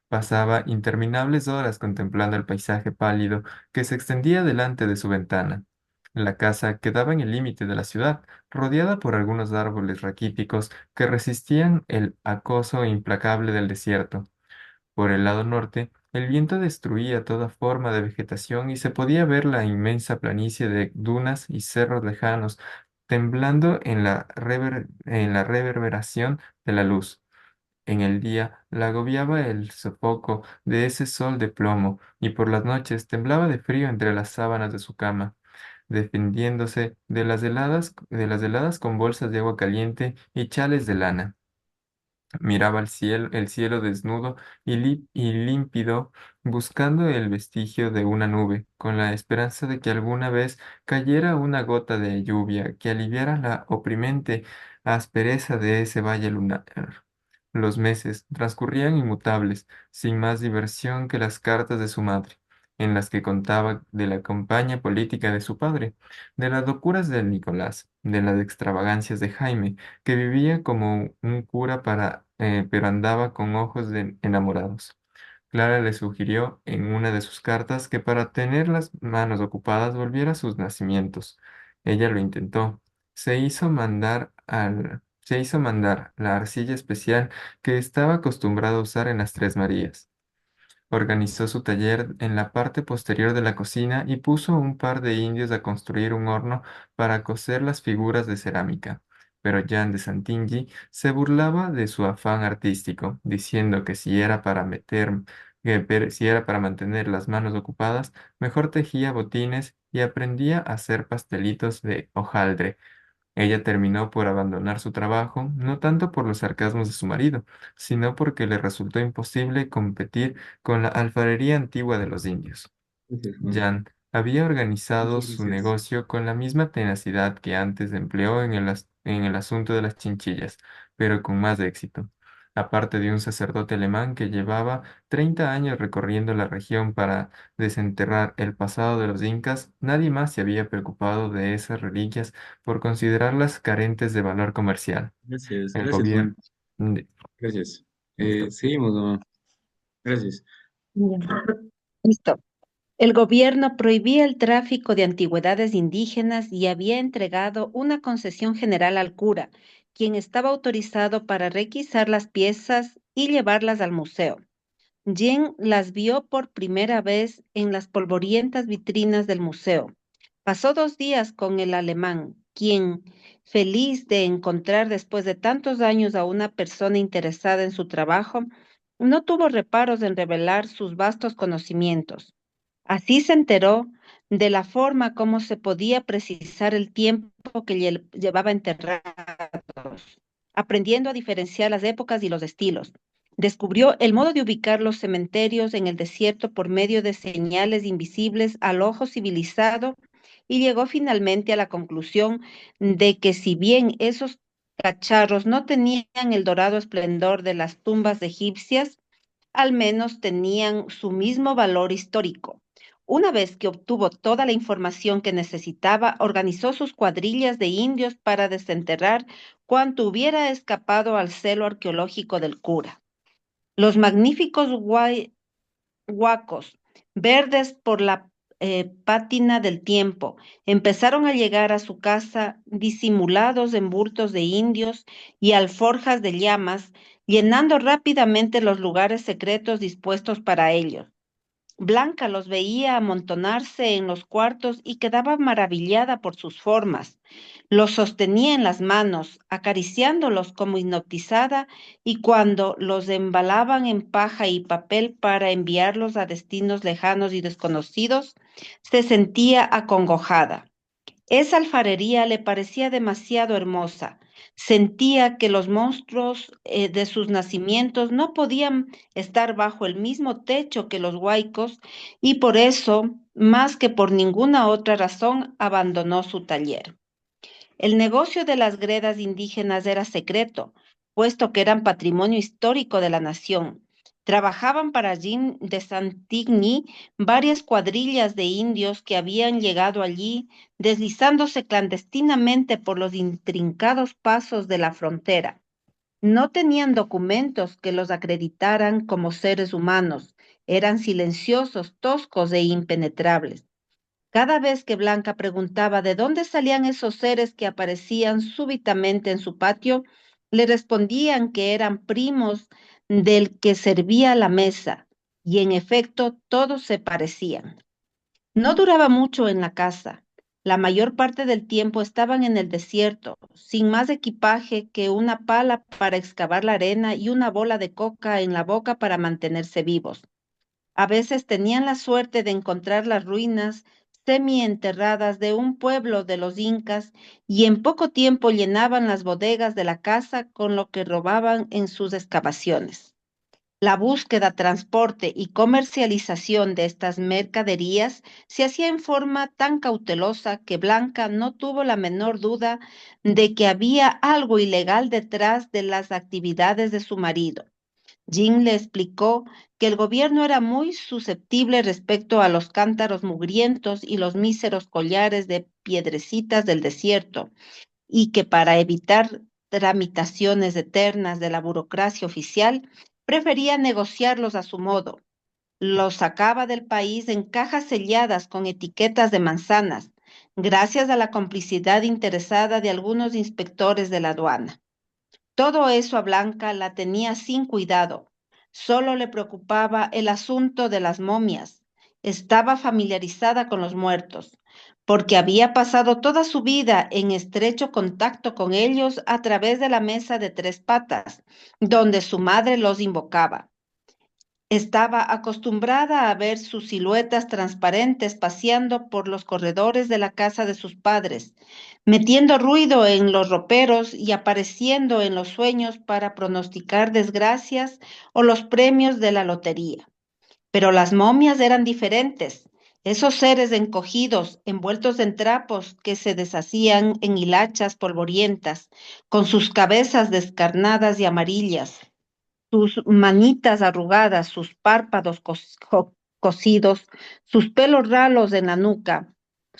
Pasaba interminables horas contemplando el paisaje pálido que se extendía delante de su ventana. La casa quedaba en el límite de la ciudad, rodeada por algunos árboles raquíticos que resistían el acoso implacable del desierto. Por el lado norte, el viento destruía toda forma de vegetación y se podía ver la inmensa planicie de dunas y cerros lejanos temblando en en la reverberación de la luz. En el día la agobiaba el sofoco de ese sol de plomo, y por las noches temblaba de frío entre las sábanas de su cama, defendiéndose de las heladas con bolsas de agua caliente y chales de lana. Miraba el cielo desnudo y límpido, buscando el vestigio de una nube, con la esperanza de que alguna vez cayera una gota de lluvia que aliviara la oprimente aspereza de ese valle lunar. Los meses transcurrían inmutables, sin más diversión que las cartas de su madre, en las que contaba de la campaña política de su padre, de las locuras de Nicolás, de las extravagancias de Jaime, que vivía como un cura pero andaba con ojos de enamorados. Clara le sugirió en una de sus cartas que para tener las manos ocupadas volviera a sus nacimientos. Ella lo intentó. Se hizo mandar la arcilla especial que estaba acostumbrado a usar en las Tres Marías. Organizó su taller en la parte posterior de la cocina y puso un par de indios a construir un horno para cocer las figuras de cerámica. Pero Jean de Santilly se burlaba de su afán artístico, diciendo que si era para mantener las manos ocupadas, mejor tejía botines y aprendía a hacer pastelitos de hojaldre. Ella terminó por abandonar su trabajo, no tanto por los sarcasmos de su marido, sino porque le resultó imposible competir con la alfarería antigua de los indios. Gracias, Juan. Jan había organizado Muchas su gracias. negocio con la misma tenacidad que antes empleó en el asunto de las chinchillas, pero con más éxito. Aparte de un sacerdote alemán que llevaba 30 años recorriendo la región para desenterrar el pasado de los incas, nadie más se había preocupado de esas reliquias por considerarlas carentes de valor comercial. Gracias, El gracias, gobierno... Juan. Gracias. Listo. Seguimos, mamá. Gracias. Ya. Listo. El gobierno prohibía el tráfico de antigüedades indígenas y había entregado una concesión general al cura, quien estaba autorizado para requisar las piezas y llevarlas al museo. Jen las vio por primera vez en las polvorientas vitrinas del museo. Pasó 2 días con el alemán, quien, feliz de encontrar después de tantos años a una persona interesada en su trabajo, no tuvo reparos en revelar sus vastos conocimientos. Así se enteró de la forma como se podía precisar el tiempo que llevaba enterrados, aprendiendo a diferenciar las épocas y los estilos. Descubrió el modo de ubicar los cementerios en el desierto por medio de señales invisibles al ojo civilizado y llegó finalmente a la conclusión de que si bien esos cacharros no tenían el dorado esplendor de las tumbas egipcias, al menos tenían su mismo valor histórico. Una vez que obtuvo toda la información que necesitaba, organizó sus cuadrillas de indios para desenterrar cuanto hubiera escapado al celo arqueológico del cura. Los magníficos huacos, verdes por la pátina del tiempo, empezaron a llegar a su casa disimulados en bultos de indios y alforjas de llamas, llenando rápidamente los lugares secretos dispuestos para ellos. Blanca los veía amontonarse en los cuartos y quedaba maravillada por sus formas. Los sostenía en las manos, acariciándolos como hipnotizada, y cuando los embalaban en paja y papel para enviarlos a destinos lejanos y desconocidos, se sentía acongojada. Esa alfarería le parecía demasiado hermosa. Sentía que los monstruos de sus nacimientos no podían estar bajo el mismo techo que los huaicos, y por eso, más que por ninguna otra razón, abandonó su taller. El negocio de las gredas indígenas era secreto, puesto que eran patrimonio histórico de la nación. Trabajaban para Jean de Santigny varias cuadrillas de indios que habían llegado allí, deslizándose clandestinamente por los intrincados pasos de la frontera. No tenían documentos que los acreditaran como seres humanos. Eran silenciosos, toscos e impenetrables. Cada vez que Blanca preguntaba de dónde salían esos seres que aparecían súbitamente en su patio, le respondían que eran primos del que servía la mesa, y en efecto todos se parecían. No duraba mucho en la casa. La mayor parte del tiempo estaban en el desierto, sin más equipaje que una pala para excavar la arena y una bola de coca en la boca para mantenerse vivos. A veces tenían la suerte de encontrar las ruinas semienterradas de un pueblo de los incas, y en poco tiempo llenaban las bodegas de la casa con lo que robaban en sus excavaciones. La búsqueda, transporte y comercialización de estas mercaderías se hacía en forma tan cautelosa que Blanca no tuvo la menor duda de que había algo ilegal detrás de las actividades de su marido. Jim le explicó que el gobierno era muy susceptible respecto a los cántaros mugrientos y los míseros collares de piedrecitas del desierto, y que para evitar tramitaciones eternas de la burocracia oficial, prefería negociarlos a su modo. Los sacaba del país en cajas selladas con etiquetas de manzanas, gracias a la complicidad interesada de algunos inspectores de la aduana. Todo eso a Blanca la tenía sin cuidado. Solo le preocupaba el asunto de las momias. Estaba familiarizada con los muertos, porque había pasado toda su vida en estrecho contacto con ellos a través de la mesa de tres patas, donde su madre los invocaba. Estaba acostumbrada a ver sus siluetas transparentes paseando por los corredores de la casa de sus padres, metiendo ruido en los roperos y apareciendo en los sueños para pronosticar desgracias o los premios de la lotería. Pero las momias eran diferentes. Esos seres encogidos, envueltos en trapos que se deshacían en hilachas polvorientas, con sus cabezas descarnadas y amarillas, sus manitas arrugadas, sus párpados cosidos, sus pelos ralos en la nuca,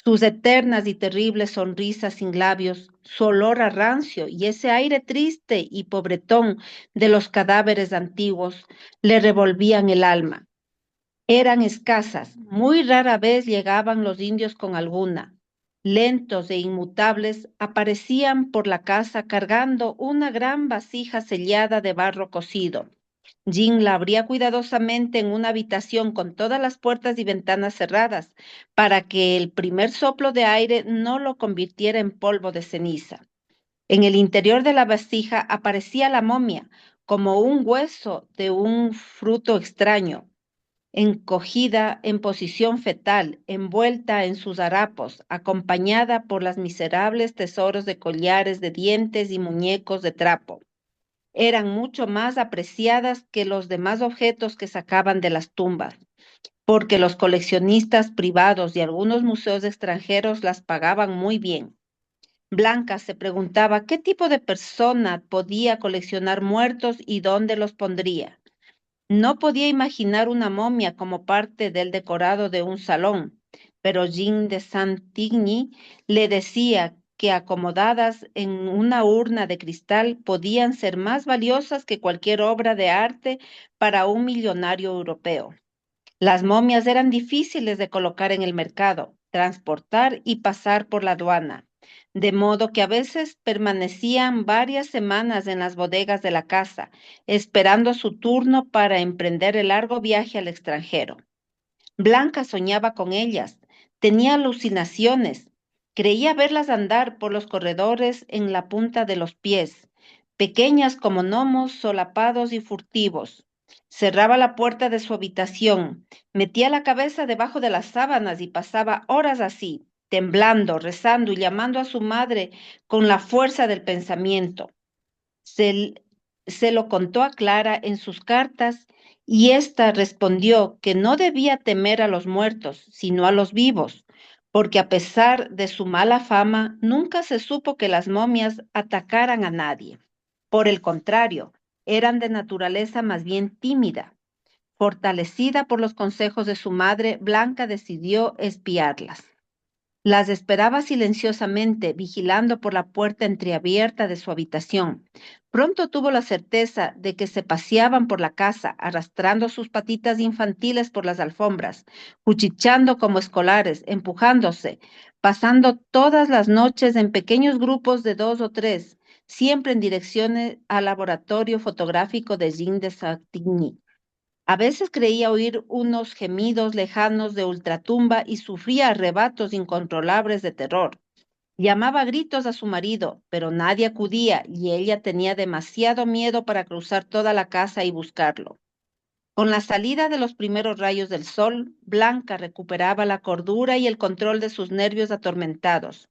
sus eternas y terribles sonrisas sin labios, su olor a rancio y ese aire triste y pobretón de los cadáveres antiguos le revolvían el alma. Eran escasas, muy rara vez llegaban los indios con alguna. Lentos e inmutables, aparecían por la casa cargando una gran vasija sellada de barro cocido. Jean la abría cuidadosamente en una habitación con todas las puertas y ventanas cerradas, para que el primer soplo de aire no lo convirtiera en polvo de ceniza. En el interior de la vasija aparecía la momia, como un hueso de un fruto extraño, encogida en posición fetal, envuelta en sus harapos, acompañada por las miserables tesoros de collares de dientes y muñecos de trapo. Eran mucho más apreciadas que los demás objetos que sacaban de las tumbas, porque los coleccionistas privados y algunos museos extranjeros las pagaban muy bien. Blanca se preguntaba qué tipo de persona podía coleccionar muertos y dónde los pondría. No podía imaginar una momia como parte del decorado de un salón, pero Jean de Saint-Igny le decía que acomodadas en una urna de cristal podían ser más valiosas que cualquier obra de arte para un millonario europeo. Las momias eran difíciles de colocar en el mercado, transportar y pasar por la aduana, de modo que a veces permanecían varias semanas en las bodegas de la casa, esperando su turno para emprender el largo viaje al extranjero. Blanca soñaba con ellas, tenía alucinaciones, creía verlas andar por los corredores en la punta de los pies, pequeñas como gnomos solapados y furtivos. Cerraba la puerta de su habitación, metía la cabeza debajo de las sábanas y pasaba horas así, temblando, rezando y llamando a su madre con la fuerza del pensamiento. Se, se lo contó a Clara en sus cartas y ésta respondió que no debía temer a los muertos, sino a los vivos, porque a pesar de su mala fama, nunca se supo que las momias atacaran a nadie. Por el contrario, eran de naturaleza más bien tímida. Fortalecida por los consejos de su madre, Blanca decidió espiarlas. Las esperaba silenciosamente, vigilando por la puerta entreabierta de su habitación. Pronto tuvo la certeza de que se paseaban por la casa, arrastrando sus patitas infantiles por las alfombras, cuchicheando como escolares, empujándose, pasando todas las noches en pequeños grupos de 2 o 3, siempre en dirección al laboratorio fotográfico de Jean de Satigny. A veces creía oír unos gemidos lejanos de ultratumba y sufría arrebatos incontrolables de terror. Llamaba a gritos a su marido, pero nadie acudía y ella tenía demasiado miedo para cruzar toda la casa y buscarlo. Con la salida de los primeros rayos del sol, Blanca recuperaba la cordura y el control de sus nervios atormentados.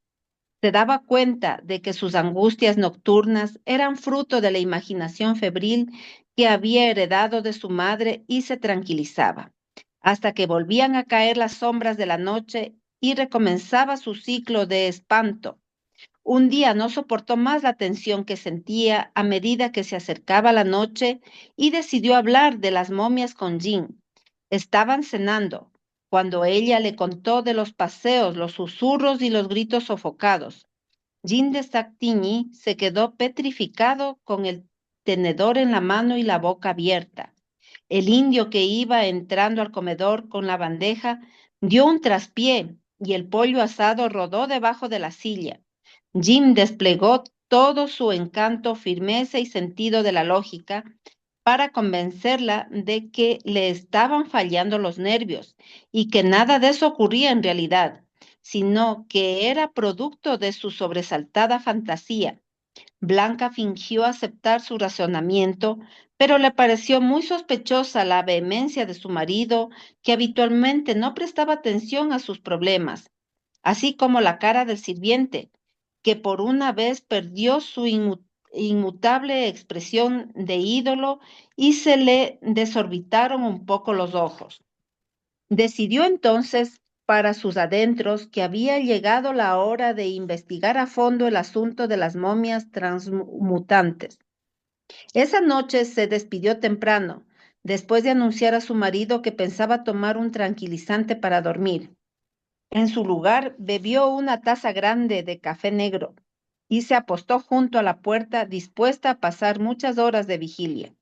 Se daba cuenta de que sus angustias nocturnas eran fruto de la imaginación febril que había heredado de su madre y se tranquilizaba, hasta que volvían a caer las sombras de la noche y recomenzaba su ciclo de espanto. Un día no soportó más la tensión que sentía a medida que se acercaba la noche y decidió hablar de las momias con Jean. Estaban cenando, cuando ella le contó de los paseos, los susurros y los gritos sofocados. Jean de Sactigny se quedó petrificado con el tenedor en la mano y la boca abierta. El indio que iba entrando al comedor con la bandeja dio un traspié y el pollo asado rodó debajo de la silla. Jim desplegó todo su encanto, firmeza y sentido de la lógica para convencerla de que le estaban fallando los nervios y que nada de eso ocurría en realidad, sino que era producto de su sobresaltada fantasía. Blanca fingió aceptar su razonamiento, pero le pareció muy sospechosa la vehemencia de su marido, que habitualmente no prestaba atención a sus problemas, así como la cara del sirviente, que por una vez perdió su inmutable expresión de ídolo y se le desorbitaron un poco los ojos. Decidió entonces para sus adentros que había llegado la hora de investigar a fondo el asunto de las momias transmutantes. Esa noche se despidió temprano, después de anunciar a su marido que pensaba tomar un tranquilizante para dormir. En su lugar, bebió una taza grande de café negro y se apostó junto a la puerta dispuesta a pasar muchas horas de vigilia.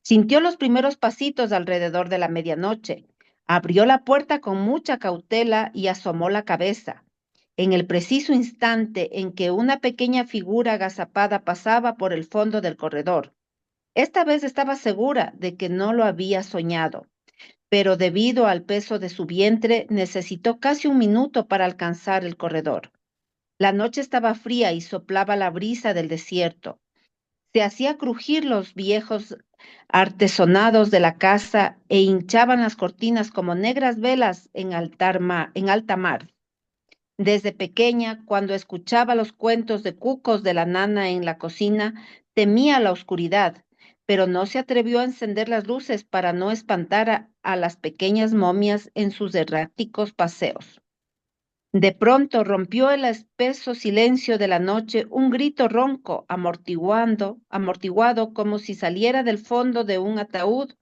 Sintió los primeros pasitos alrededor de la medianoche. Abrió la puerta con mucha cautela y asomó la cabeza. En el preciso instante en que una pequeña figura agazapada pasaba por el fondo del corredor. Esta vez estaba segura de que no lo había soñado, pero debido al peso de su vientre necesitó casi un minuto para alcanzar el corredor. La noche estaba fría y soplaba la brisa del desierto. Se hacía crujir los viejos artesonados de la casa e hinchaban las cortinas como negras velas en alta mar. Desde pequeña, cuando escuchaba los cuentos de cucos de la nana en la cocina, temía la oscuridad, pero no se atrevió a encender las luces para no espantar a las pequeñas momias en sus erráticos paseos. De pronto rompió el espeso silencio de la noche un grito ronco, amortiguado como si saliera del fondo de un ataúd,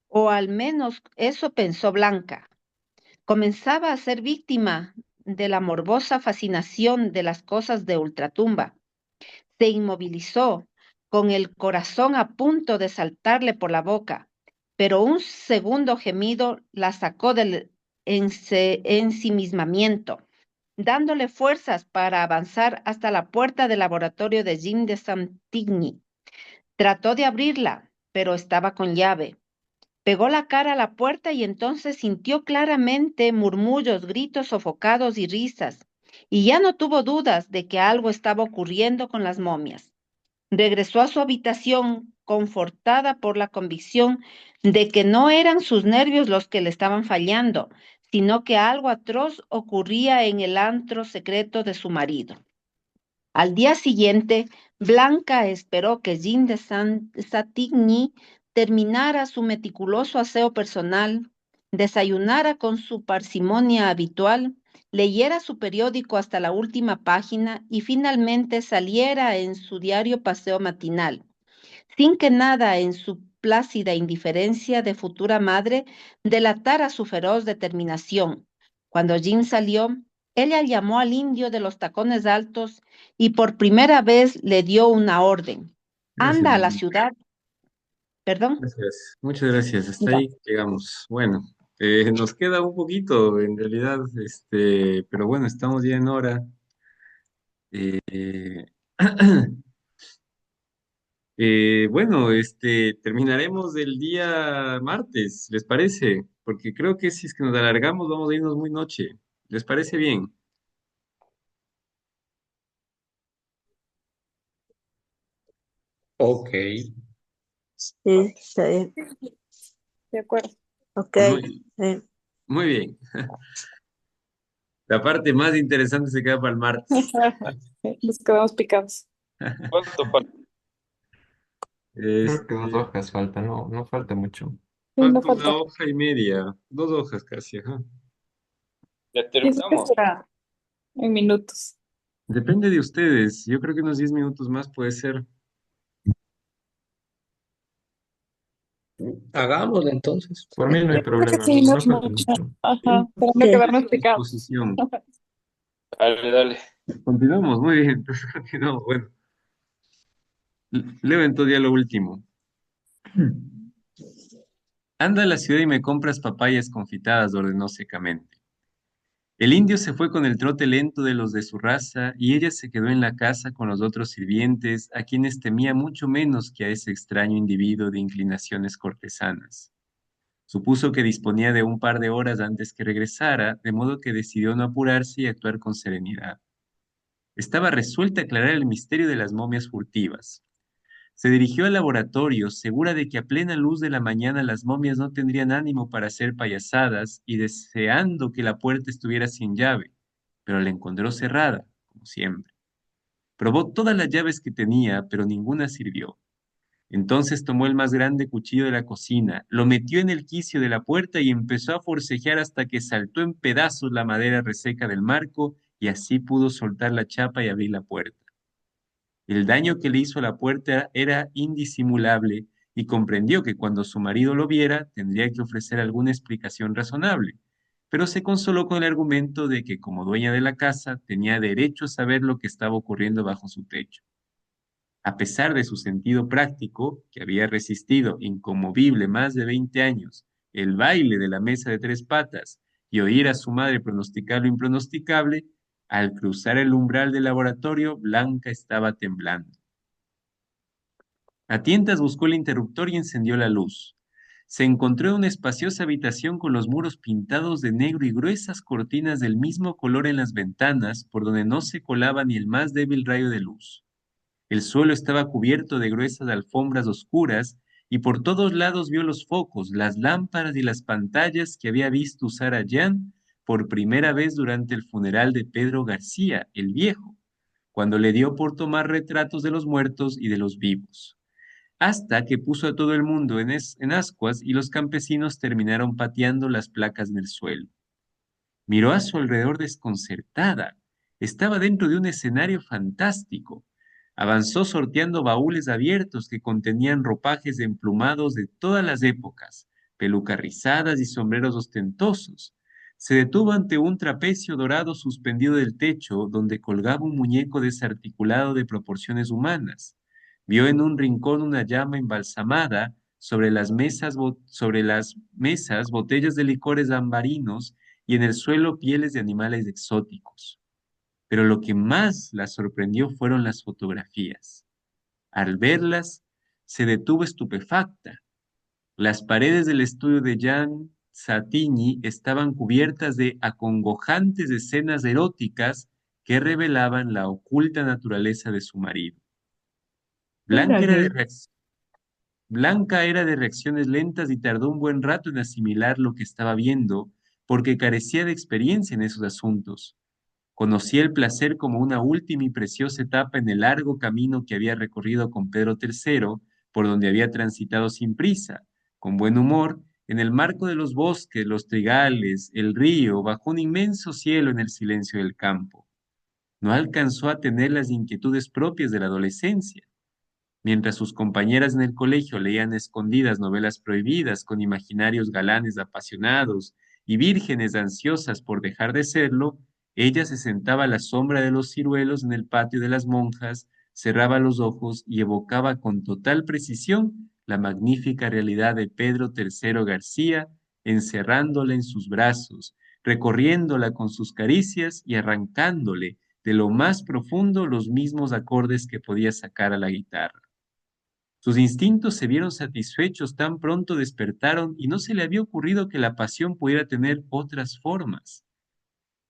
o al menos eso pensó Blanca. Comenzaba a ser víctima de la morbosa fascinación de las cosas de ultratumba. Se inmovilizó, con el corazón a punto de saltarle por la boca, pero un segundo gemido la sacó del ensimismamiento, dándole fuerzas para avanzar hasta la puerta del laboratorio de Jim de Santigny. Trató de abrirla, pero estaba con llave. Pegó la cara a la puerta y entonces sintió claramente murmullos, gritos sofocados y risas, y ya no tuvo dudas de que algo estaba ocurriendo con las momias. Regresó a su habitación confortada por la convicción de que no eran sus nervios los que le estaban fallando, sino que algo atroz ocurría en el antro secreto de su marido. Al día siguiente, Blanca esperó que Jean de Satigny terminara su meticuloso aseo personal, desayunara con su parsimonia habitual, leyera su periódico hasta la última página y finalmente saliera en su diario paseo matinal, sin que nada en su plácida indiferencia de futura madre delatara su feroz determinación. Cuando Jean salió, ella llamó al indio de los tacones altos y por primera vez le dio una orden. Gracias, Anda a la Dani. ciudad, perdón, Gracias. Muchas gracias. Hasta ya. ahí llegamos. Bueno, nos queda un poquito, en realidad, pero bueno, estamos ya en hora. Eh, bueno, terminaremos el día martes, ¿les parece? Porque creo que si es que nos alargamos, vamos a irnos muy noche. ¿Les parece bien? Ok. Sí, está bien. De acuerdo. Ok. Muy, Sí. muy bien. La parte más interesante se queda para el martes. Nos quedamos picados. ¿Cuánto falta? Creo que 2 Este, hojas faltan, no, no falta mucho. Sí, no falta una falta. hoja y media, 2 hojas casi, ajá. Ya Y eso que terminamos. será en minutos. Depende de ustedes. Yo creo que unos 10 minutos más puede ser. Hagámoslo entonces. Por mí no hay Yo creo que problema, sí, no, no no es falta mucho. mucho. Ajá, Sí, para no Sí. quedarnos a picados. disposición. Dale, dale. Continuamos, muy bien. Entonces, continuamos. Bueno, leo entonces ya lo último. Anda a la ciudad y me compras papayas confitadas, ordenó secamente. El indio se fue con el trote lento de los de su raza y ella se quedó en la casa con los otros sirvientes, a quienes temía mucho menos que a ese extraño individuo de inclinaciones cortesanas. Supuso que disponía de un par de horas antes que regresara, de modo que decidió no apurarse y actuar con serenidad. Estaba resuelta a aclarar el misterio de las momias furtivas. Se dirigió al laboratorio, segura de que a plena luz de la mañana las momias no tendrían ánimo para hacer payasadas y deseando que la puerta estuviera sin llave, pero la encontró cerrada, como siempre. Probó todas las llaves que tenía, pero ninguna sirvió. Entonces tomó el más grande cuchillo de la cocina, lo metió en el quicio de la puerta y empezó a forcejear hasta que saltó en pedazos la madera reseca del marco y así pudo soltar la chapa y abrir la puerta. El daño que le hizo a la puerta era indisimulable y comprendió que cuando su marido lo viera tendría que ofrecer alguna explicación razonable, pero se consoló con el argumento de que como dueña de la casa tenía derecho a saber lo que estaba ocurriendo bajo su techo. A pesar de su sentido práctico, que había resistido inconmovible más de 20 años el baile de la mesa de 3 patas y oír a su madre pronosticar lo impronosticable, al cruzar el umbral del laboratorio, Blanca estaba temblando. A tientas buscó el interruptor y encendió la luz. Se encontró en una espaciosa habitación con los muros pintados de negro y gruesas cortinas del mismo color en las ventanas, por donde no se colaba ni el más débil rayo de luz. El suelo estaba cubierto de gruesas alfombras oscuras y por todos lados vio los focos, las lámparas y las pantallas que había visto usar a Jan por primera vez durante el funeral de Pedro García, el viejo, cuando le dio por tomar retratos de los muertos y de los vivos, hasta que puso a todo el mundo en ascuas y los campesinos terminaron pateando las placas del suelo. Miró a su alrededor desconcertada. Estaba dentro de un escenario fantástico. Avanzó sorteando baúles abiertos que contenían ropajes emplumados de todas las épocas, pelucas rizadas y sombreros ostentosos. Se detuvo ante un trapecio dorado suspendido del techo, donde colgaba un muñeco desarticulado de proporciones humanas. Vio en un rincón una llama embalsamada, sobre las mesas botellas de licores ambarinos y en el suelo pieles de animales exóticos. Pero lo que más la sorprendió fueron las fotografías. Al verlas, se detuvo estupefacta. Las paredes del estudio de Jan Satigny estaban cubiertas de acongojantes escenas eróticas que revelaban la oculta naturaleza de su marido. Era Blanca era de gay. reacc- Blanca era de reacciones lentas y tardó un buen rato en asimilar lo que estaba viendo, porque carecía de experiencia en esos asuntos. Conocía el placer como una última y preciosa etapa en el largo camino que había recorrido con Pedro III, por donde había transitado sin prisa, con buen humor, en el marco de los bosques, los trigales, el río, bajo un inmenso cielo en el silencio del campo. No alcanzó a tener las inquietudes propias de la adolescencia. Mientras sus compañeras en el colegio leían a escondidas novelas prohibidas con imaginarios galanes apasionados y vírgenes ansiosas por dejar de serlo, ella se sentaba a la sombra de los ciruelos en el patio de las monjas, cerraba los ojos y evocaba con total precisión la magnífica realidad de Pedro III García, encerrándola en sus brazos, recorriéndola con sus caricias y arrancándole de lo más profundo los mismos acordes que podía sacar a la guitarra. Sus instintos se vieron satisfechos tan pronto despertaron y no se le había ocurrido que la pasión pudiera tener otras formas.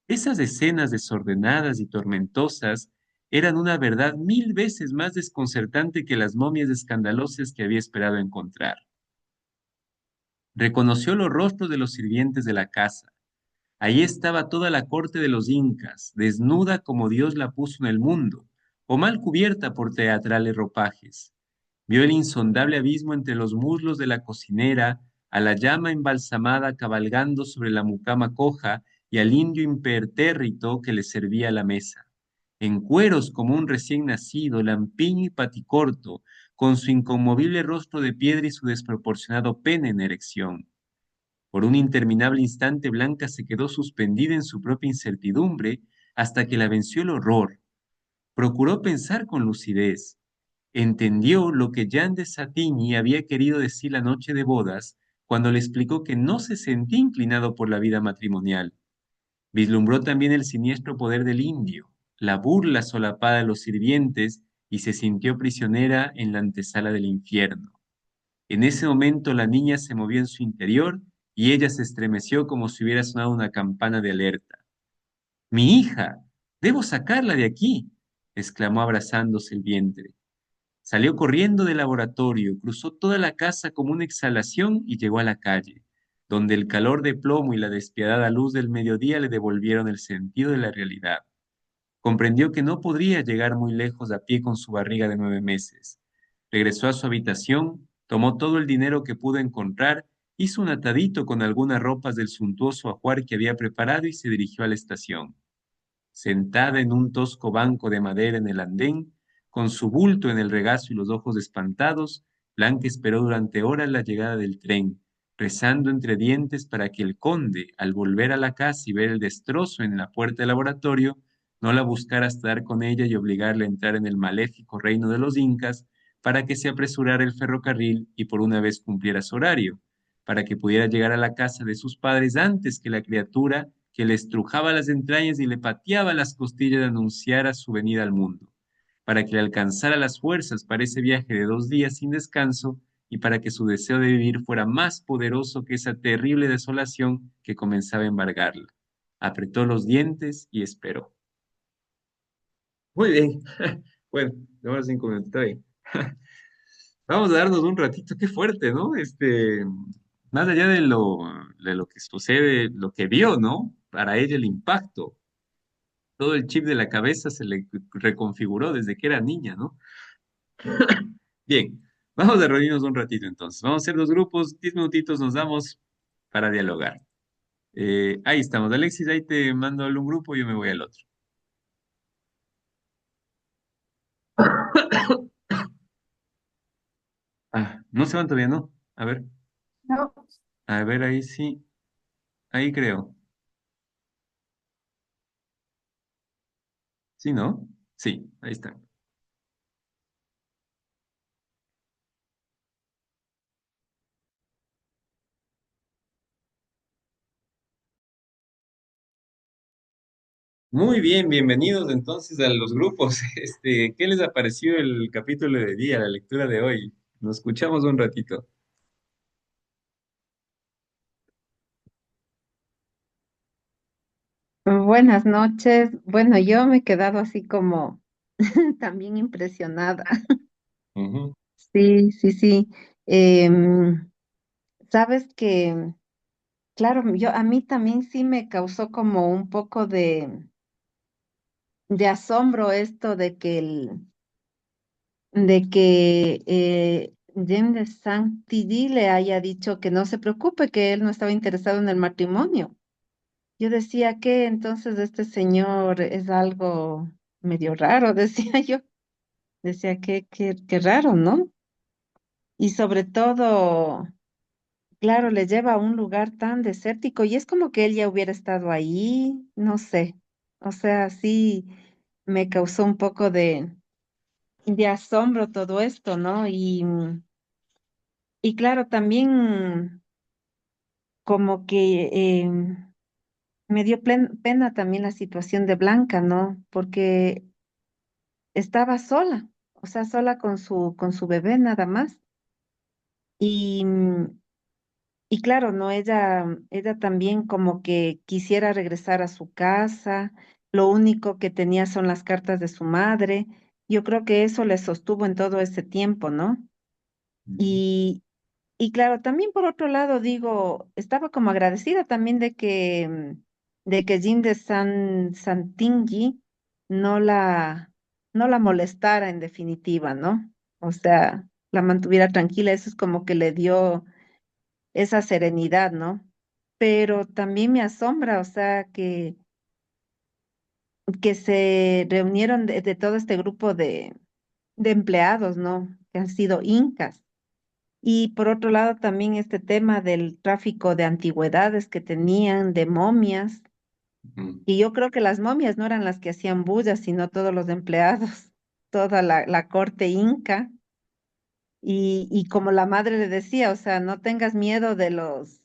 Esas escenas desordenadas y tormentosas eran una verdad 1000 veces más desconcertante que las momias escandalosas que había esperado encontrar. Reconoció los rostros de los sirvientes de la casa. Allí estaba toda la corte de los incas, desnuda como Dios la puso en el mundo, o mal cubierta por teatrales ropajes. Vio el insondable abismo entre los muslos de la cocinera, a la llama embalsamada cabalgando sobre la mucama coja y al indio impertérrito que le servía a la mesa. En cueros como un recién nacido, lampiño y paticorto, con su inconmovible rostro de piedra y su desproporcionado pene en erección. Por un interminable instante Blanca se quedó suspendida en su propia incertidumbre hasta que la venció el horror. Procuró pensar con lucidez. Entendió lo que Jean de Satigny había querido decir la noche de bodas cuando le explicó que no se sentía inclinado por la vida matrimonial. Vislumbró también el siniestro poder del indio, la burla solapada de los sirvientes y se sintió prisionera en la antesala del infierno. En ese momento la niña se movió en su interior y ella se estremeció como si hubiera sonado una campana de alerta. Mi hija, debo sacarla de aquí, exclamó abrazándose el vientre. Salió corriendo del laboratorio, cruzó toda la casa como una exhalación y llegó a la calle, donde el calor de plomo y la despiadada luz del mediodía le devolvieron el sentido de la realidad. Comprendió que no podría llegar muy lejos a pie con su barriga de 9 meses. Regresó a su habitación, tomó todo el dinero que pudo encontrar, hizo un atadito con algunas ropas del suntuoso ajuar que había preparado y se dirigió a la estación. Sentada en un tosco banco de madera en el andén, con su bulto en el regazo y los ojos espantados, Blanca esperó durante horas la llegada del tren, rezando entre dientes para que el conde, al volver a la casa y ver el destrozo en la puerta del laboratorio, no la buscara hasta dar con ella y obligarla a entrar en el maléfico reino de los incas para que se apresurara el ferrocarril y por una vez cumpliera su horario, para que pudiera llegar a la casa de sus padres antes que la criatura que le estrujaba las entrañas y le pateaba las costillas anunciara su venida al mundo, para que le alcanzara las fuerzas para ese viaje de 2 días sin descanso y para que su deseo de vivir fuera más poderoso que esa terrible desolación que comenzaba a embargarla. Apretó los dientes y esperó. Muy bien. Bueno, demora 5 minutos, está bien. Vamos a darnos un ratito, qué fuerte, ¿no? Más allá de lo que sucede, lo que vio, ¿no? Para ella el impacto, todo el chip de la cabeza se le reconfiguró desde que era niña, ¿no? Bien, vamos a reunirnos un ratito entonces. Vamos a hacer 2 grupos, 10 minutitos nos damos para dialogar. Ahí estamos, Alexis, ahí te mando un grupo y yo me voy al otro. Ah, no se van todavía, ¿no? No, A ver, ahí sí, ahí creo. ¿Sí, no? Sí, ahí está. Muy bien, bienvenidos entonces a los grupos. ¿Qué les ha parecido el capítulo de día, la lectura de hoy? Nos escuchamos un ratito. Buenas noches. Bueno, yo me he quedado así como también impresionada. Ujú, Sí, sí, sí. Em, sabes que, claro, yo a mí también sí me causó como un poco de asombro esto de que Jean de Saint-Didier le haya dicho que no se preocupe, que él no estaba interesado en el matrimonio. Yo decía que entonces este señor es algo medio raro, decía yo. Decía que raro, ¿no? Y sobre todo, claro, le lleva a un lugar tan desértico y es como que él ya hubiera estado ahí, no sé. O sea, sí me causó un poco de asombro todo esto, ¿no? Y claro, también como que me dio pena también la situación de Blanca, ¿no? Porque estaba sola, o sea, sola con su bebé nada más. Y, y claro, ¿no? Ella también como que quisiera regresar a su casa, lo único que tenía son las cartas de su madre. Yo creo que eso le sostuvo en todo ese tiempo, ¿no? ujú, Y, y claro, también por otro lado digo, estaba como agradecida también de que Jean de Santingui no no la molestara en definitiva, ¿no? O sea, la mantuviera tranquila, eso es como que le dio esa serenidad, ¿no? Pero también me asombra, o sea, que se reunieron de todo este grupo de empleados, ¿no? Que han sido incas. Y por otro lado, también este tema del tráfico de antigüedades que tenían, de momias. ujú. Y yo creo que las momias no eran las que hacían bullas, sino todos los empleados, toda la corte inca. Y como la madre le decía, o sea, no tengas miedo de los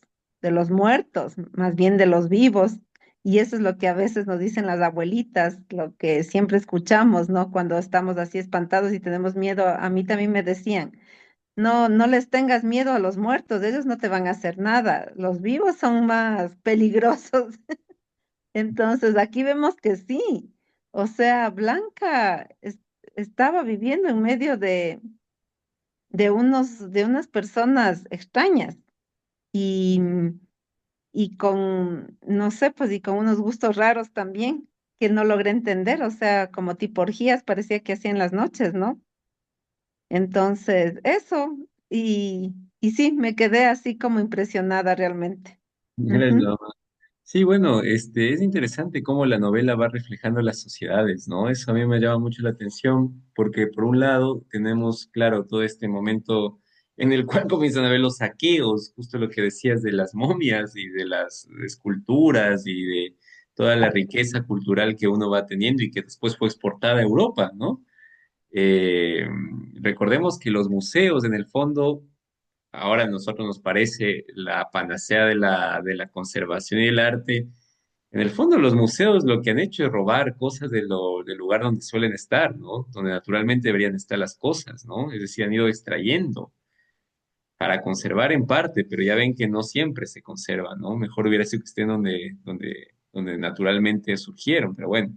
muertos, más bien de los vivos. Y eso es lo que a veces nos dicen las abuelitas, lo que siempre escuchamos, ¿no? Cuando estamos así espantados y tenemos miedo. A mí también me decían, no les tengas miedo a los muertos, ellos no te van a hacer nada. Los vivos son más peligrosos. Entonces, aquí vemos que sí. O sea, Blanca estaba viviendo en medio de unas personas extrañas y, y con, no sé, pues y con unos gustos raros también que no logré entender, o sea, como tipo orgías parecía que hacían las noches, ¿no? Entonces, eso, y sí, me quedé así como impresionada realmente. Eres Ujú. lo Sí, bueno, es interesante cómo la novela va reflejando las sociedades, ¿no? Eso a mí me llama mucho la atención porque por un lado tenemos, claro, todo este momento en el cual comienzan a ver los saqueos, justo lo que decías de las momias y de las esculturas y de toda la riqueza cultural que uno va teniendo y que después fue exportada a Europa, ¿no? Eh, recordemos que los museos en el fondo ahora a nosotros nos parece la panacea de de la conservación y el arte. En el fondo, los museos lo que han hecho es robar cosas del lugar donde suelen estar, ¿no? Donde naturalmente deberían estar las cosas, ¿no? Es decir, han ido extrayendo para conservar en parte, pero ya ven que no siempre se conserva, ¿no? Mejor hubiera sido que estén donde naturalmente surgieron, pero bueno.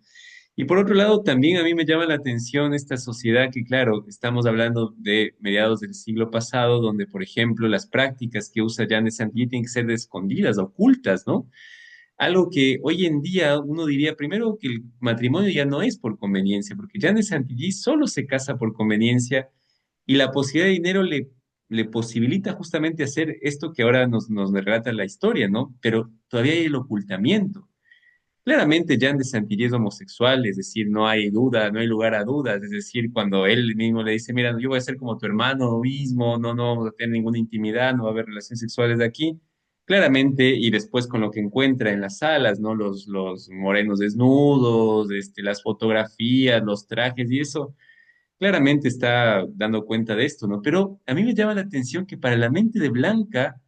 Y por otro lado, también a mí me llama la atención esta sociedad que, claro, estamos hablando de mediados del siglo pasado, donde, por ejemplo, las prácticas que usa Jan de Santillán tienen que ser de escondidas, ocultas, ¿no? Algo que hoy en día uno diría primero que el matrimonio ya no es por conveniencia, porque Jan de Santillán solo se casa por conveniencia y la posibilidad de dinero le posibilita justamente hacer esto que ahora nos relata la historia, ¿no? Pero todavía hay el ocultamiento. Claramente Jan de Santillán es homosexual, es decir, no hay duda, no hay lugar a dudas, es decir, cuando él mismo le dice, mira, yo voy a ser como tu hermano lo mismo, no vamos a tener ninguna intimidad, no va a haber relaciones sexuales de aquí, claramente, y después con lo que encuentra en las salas, ¿no? Los morenos desnudos, las fotografías, los trajes y eso, claramente está dando cuenta de esto, ¿no? Pero a mí me llama la atención que para la mente de Blanca,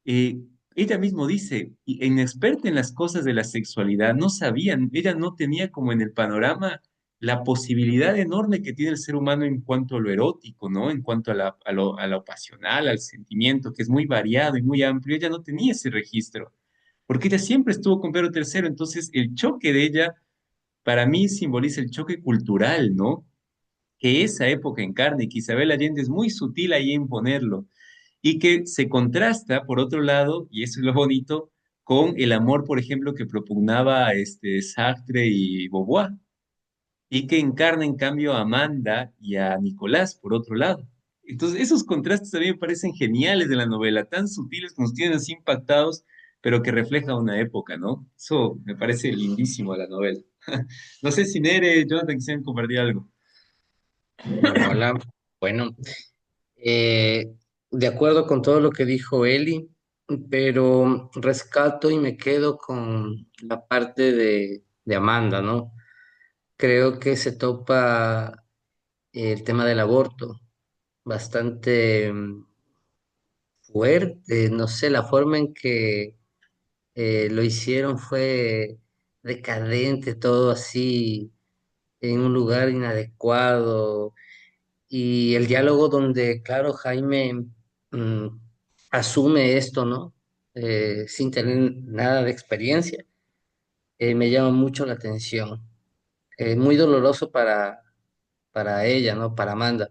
eh, ella mismo dice, inexperta en las cosas de la sexualidad, no sabían, ella no tenía como en el panorama la posibilidad enorme que tiene el ser humano en cuanto a lo erótico, ¿no? En cuanto a a lo pasional, al sentimiento, que es muy variado y muy amplio, ella no tenía ese registro. porque ella siempre estuvo con Pedro III, entonces el choque de ella para mí simboliza el choque cultural, ¿no? Que esa época encarna y que Isabel Allende es muy sutil ahí en ponerlo y que se contrasta, por otro lado, y eso es lo bonito, con el amor, por ejemplo, que propugnaba Sartre y Beauvoir, y que encarna en cambio a Amanda y a Nicolás, por otro lado. Entonces, esos contrastes a mí me parecen geniales de la novela, tan sutiles que nos tienen así impactados, pero que refleja una época, ¿no? Eso me parece lindísimo de la novela. No sé si Nere, Jonathan, quisieran compartir algo. Hola, hola. Bueno, eh, de acuerdo con todo lo que dijo Eli, pero rescato y me quedo con la parte de Amanda, ¿no? Creo que se topa el tema del aborto bastante fuerte, no sé, la forma en que lo hicieron fue decadente, todo así, en un lugar inadecuado. Y el diálogo donde, claro, Jaime mm, asume esto, ¿no? Sin tener nada de experiencia, me llama mucho la atención. Muy doloroso para ella, ¿no? Para Amanda.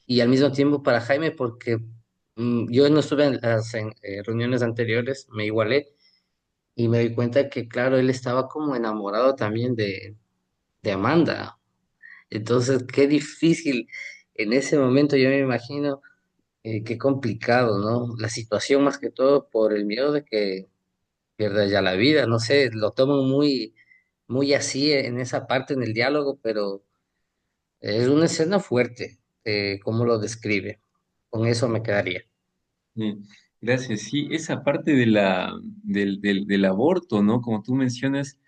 Y al mismo tiempo para Jaime, porque yo no estuve en las reuniones anteriores, me igualé y me di cuenta que, claro, él estaba como enamorado también de Amanda. Entonces, qué difícil en ese momento, yo me imagino, qué complicado, ¿no? La situación más que todo por el miedo de que pierda ya la vida, no sé, lo toman muy, muy así en esa parte en el diálogo, pero es una escena fuerte, cómo lo describe. Con eso me quedaría. Mm, Gracias. Sí, esa parte de del aborto, ¿no? Como tú mencionas,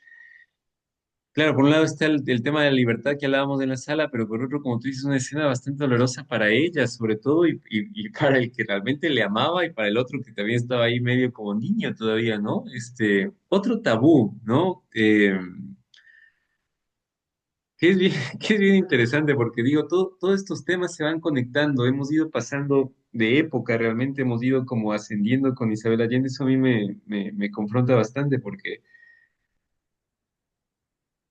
claro, por un lado está el tema de la libertad que hablábamos en la sala, pero por otro, como tú dices, una escena bastante dolorosa para ella, sobre todo, y para el que realmente le amaba y para el otro que también estaba ahí medio como niño todavía, ¿no? Otro tabú, ¿no? Que es bien, que es bien interesante porque digo, todos estos temas se van conectando, hemos ido pasando de época, realmente hemos ido como ascendiendo con Isabel Allende, eso a mí me confronta bastante porque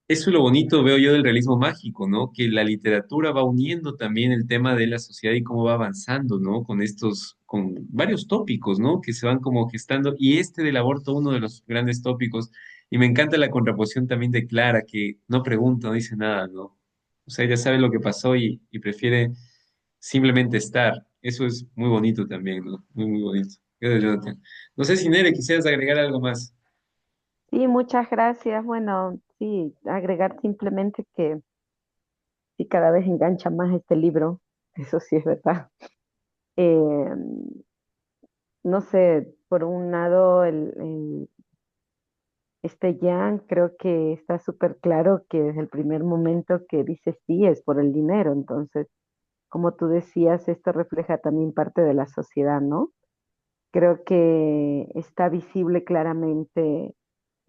eso es lo bonito, veo yo, del realismo mágico, ¿no? Que la literatura va uniendo también el tema de la sociedad y cómo va avanzando, ¿no? Con varios tópicos, ¿no? Que se van como gestando. Y este del aborto, uno de los grandes tópicos. Y me encanta la contraposición también de Clara, que no pregunta, no dice nada, ¿no? O sea, ella sabe lo que pasó y prefiere simplemente estar. Eso es muy bonito también, ¿no? Muy, muy bonito. Gracias, Jonathan. No sé si Nere, quisieras agregar algo más. Sí, muchas gracias. Bueno, sí, agregar simplemente que sí, cada vez engancha más este libro, eso sí es verdad. Eh, no sé, por un lado, este Jan creo que está súper claro que desde el primer momento que dice sí es por el dinero. Entonces, como tú decías, esto refleja también parte de la sociedad, ¿no? Creo que está visible claramente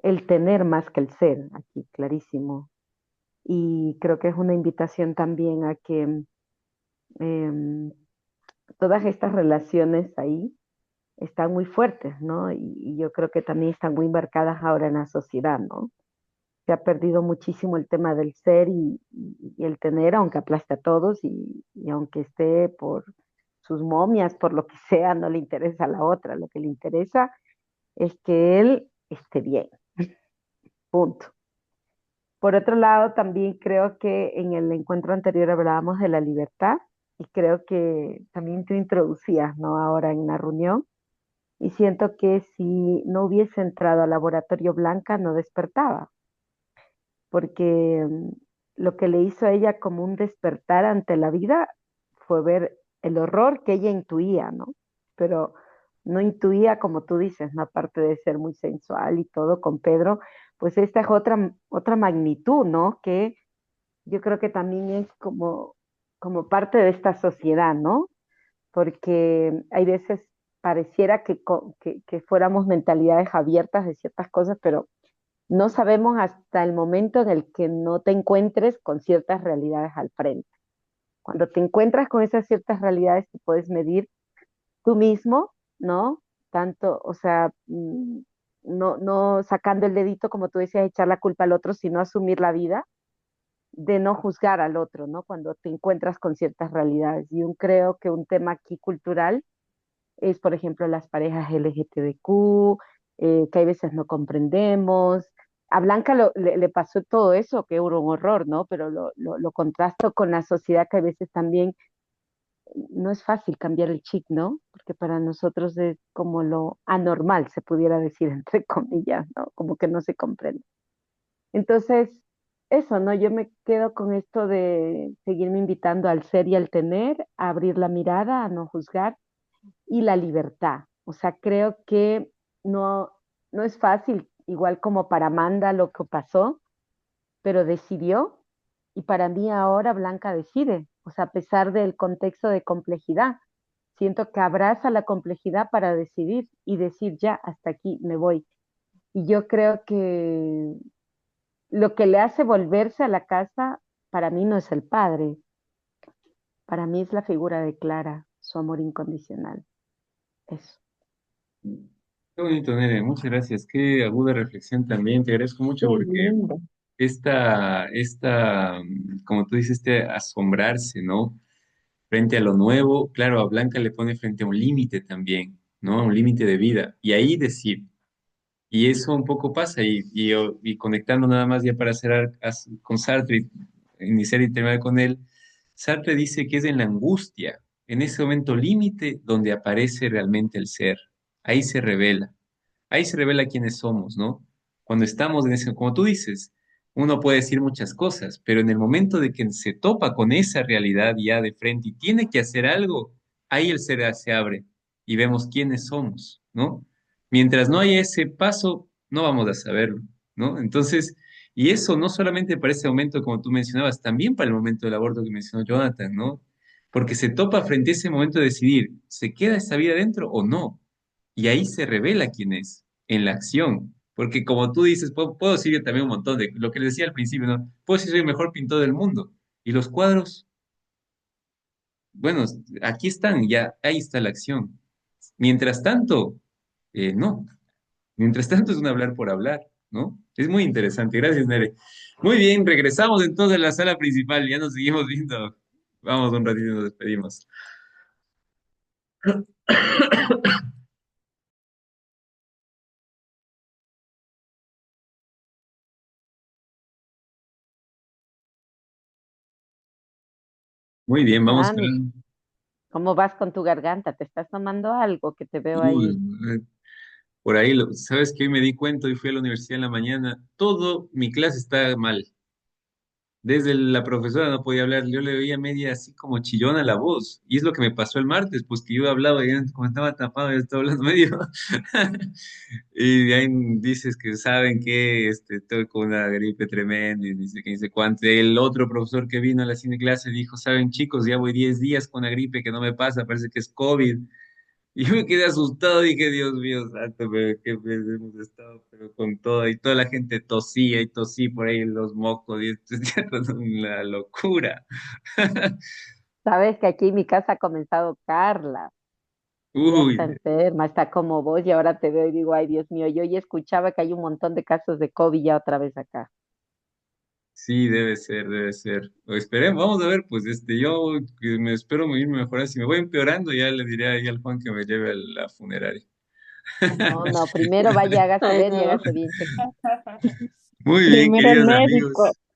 el tener más que el ser, aquí, clarísimo. Y creo que es una invitación también a que em, todas estas relaciones ahí están muy fuertes, ¿no? Y yo creo que también están muy marcadas ahora en la sociedad, ¿no? Se ha perdido muchísimo el tema del ser y el tener, aunque aplaste a todos y aunque esté por sus momias, por lo que sea, no le interesa a la otra. Lo que le interesa es que él esté bien, punto. Por otro lado, también creo que en el encuentro anterior hablábamos de la libertad y creo que también tú introducías, ¿no? Ahora en la reunión y siento que si no hubiese entrado al laboratorio Blanca no despertaba, porque lo que le hizo a ella como un despertar ante la vida fue ver el horror que ella intuía, ¿no? Pero no intuía, como tú dices, ¿no? Aparte de ser muy sensual y todo con Pedro, pues esta es otra magnitud, ¿no? Que yo creo que también es como parte de esta sociedad, ¿no? Porque hay veces pareciera que fuéramos mentalidades abiertas de ciertas cosas, pero no sabemos hasta el momento en el que no te encuentres con ciertas realidades al frente. Cuando te encuentras con esas ciertas realidades, tú puedes medir tú mismo, ¿no? Tanto, o sea, no sacando el dedito, como tú decías, echar la culpa al otro, sino asumir la vida, de no juzgar al otro, ¿no? Cuando te encuentras con ciertas realidades. Y yo creo que un tema aquí cultural es, por ejemplo, las parejas LGTBQ, que hay veces no comprendemos. A Blanca le pasó todo eso, que era un horror, ¿no? Pero lo contrasto con la sociedad que a veces también no es fácil cambiar el chip, ¿no? Porque para nosotros es como lo anormal, se pudiera decir, entre comillas, ¿no? Como que no se comprende. Entonces, eso, ¿no? Yo me quedo con esto de seguirme invitando al ser y al tener, a abrir la mirada, a no juzgar y la libertad. O sea, creo que no, no es fácil, igual como para Amanda lo que pasó, pero decidió y para mí ahora Blanca decide. O sea, a pesar del contexto de complejidad, siento que abraza la complejidad para decidir y decir ya, hasta aquí me voy. Y yo creo que lo que le hace volverse a la casa, para mí no es el padre, para mí es la figura de Clara, su amor incondicional. Eso. Qué bonito, Nere, muchas gracias. Qué aguda reflexión también. Te agradezco Qué mucho porque lindo. como tú dices, este asombrarse, ¿no? Frente a lo nuevo, claro, a Blanca le pone frente a un límite también, ¿no? Un límite de vida. Y ahí decir, y eso un poco pasa, y conectando nada más ya para cerrar con Sartre, iniciar y terminar con él, Sartre dice que es en la angustia, en ese momento límite, donde aparece realmente el ser. Ahí se revela. Ahí se revela quiénes somos, ¿no? Cuando estamos en ese, como tú dices, uno puede decir muchas cosas, pero en el momento de que se topa con esa realidad ya de frente y tiene que hacer algo, ahí el ser se abre y vemos quiénes somos, ¿no? Mientras no haya ese paso, no vamos a saberlo, ¿no? Entonces, y eso no solamente para ese momento, como tú mencionabas, también para el momento del aborto que mencionó Jonathan, ¿no? Porque se topa frente a ese momento de decidir, ¿se queda esa vida dentro o no? Y ahí se revela quién es, en la acción. Porque como tú dices, puedo decir yo también un montón de lo que les decía al principio, ¿no? Puedo decir soy el mejor pintor del mundo. Y los cuadros, bueno, aquí están, ya ahí está la acción. Mientras tanto, no. Mientras tanto es un hablar por hablar, ¿no? Es muy interesante. Gracias, Nere. Muy bien, regresamos entonces a la sala principal. Ya nos seguimos viendo. Vamos un ratito y nos despedimos. Muy bien, vamos Dani, ¿cómo vas con tu garganta? ¿Te estás tomando algo que te veo Uy, ahí? por ahí, sabes que hoy me di cuenta, hoy fui a la universidad en la mañana, todo mi clase está mal. Desde la profesora no podía hablar, yo le veía media así como chillona la voz. Y es lo que me pasó el martes, pues que yo hablaba y como estaba tapado, yo estaba hablando medio. Y de ahí dices que saben que estoy con una gripe tremenda y dice que dice cuánto. El otro profesor que vino a la cine clase dijo, saben chicos, ya voy 10 días con la gripe que no me pasa, parece que es COVID. Y yo me quedé asustado, dije, Dios mío santo, pero qué vez hemos estado, pero con todo, y toda la gente tosía y tosí por ahí los mocos, y esto es ya una locura. Sabes que aquí en mi casa ha comenzado Carla. Ya Uy, está enferma, está como vos y ahora te veo y digo, ay Dios mío, yo ya escuchaba que hay un montón de casos de COVID ya otra vez acá. sí, debe ser, debe ser. O esperemos, vamos a ver, pues yo que me espero irme mejorar. Si me voy empeorando, ya le diré ahí al Juan que me lleve a la funeraria. No, no, primero vaya, hágase ver y hágase bien checar. Muy bien, Primero el queridos médico. amigos.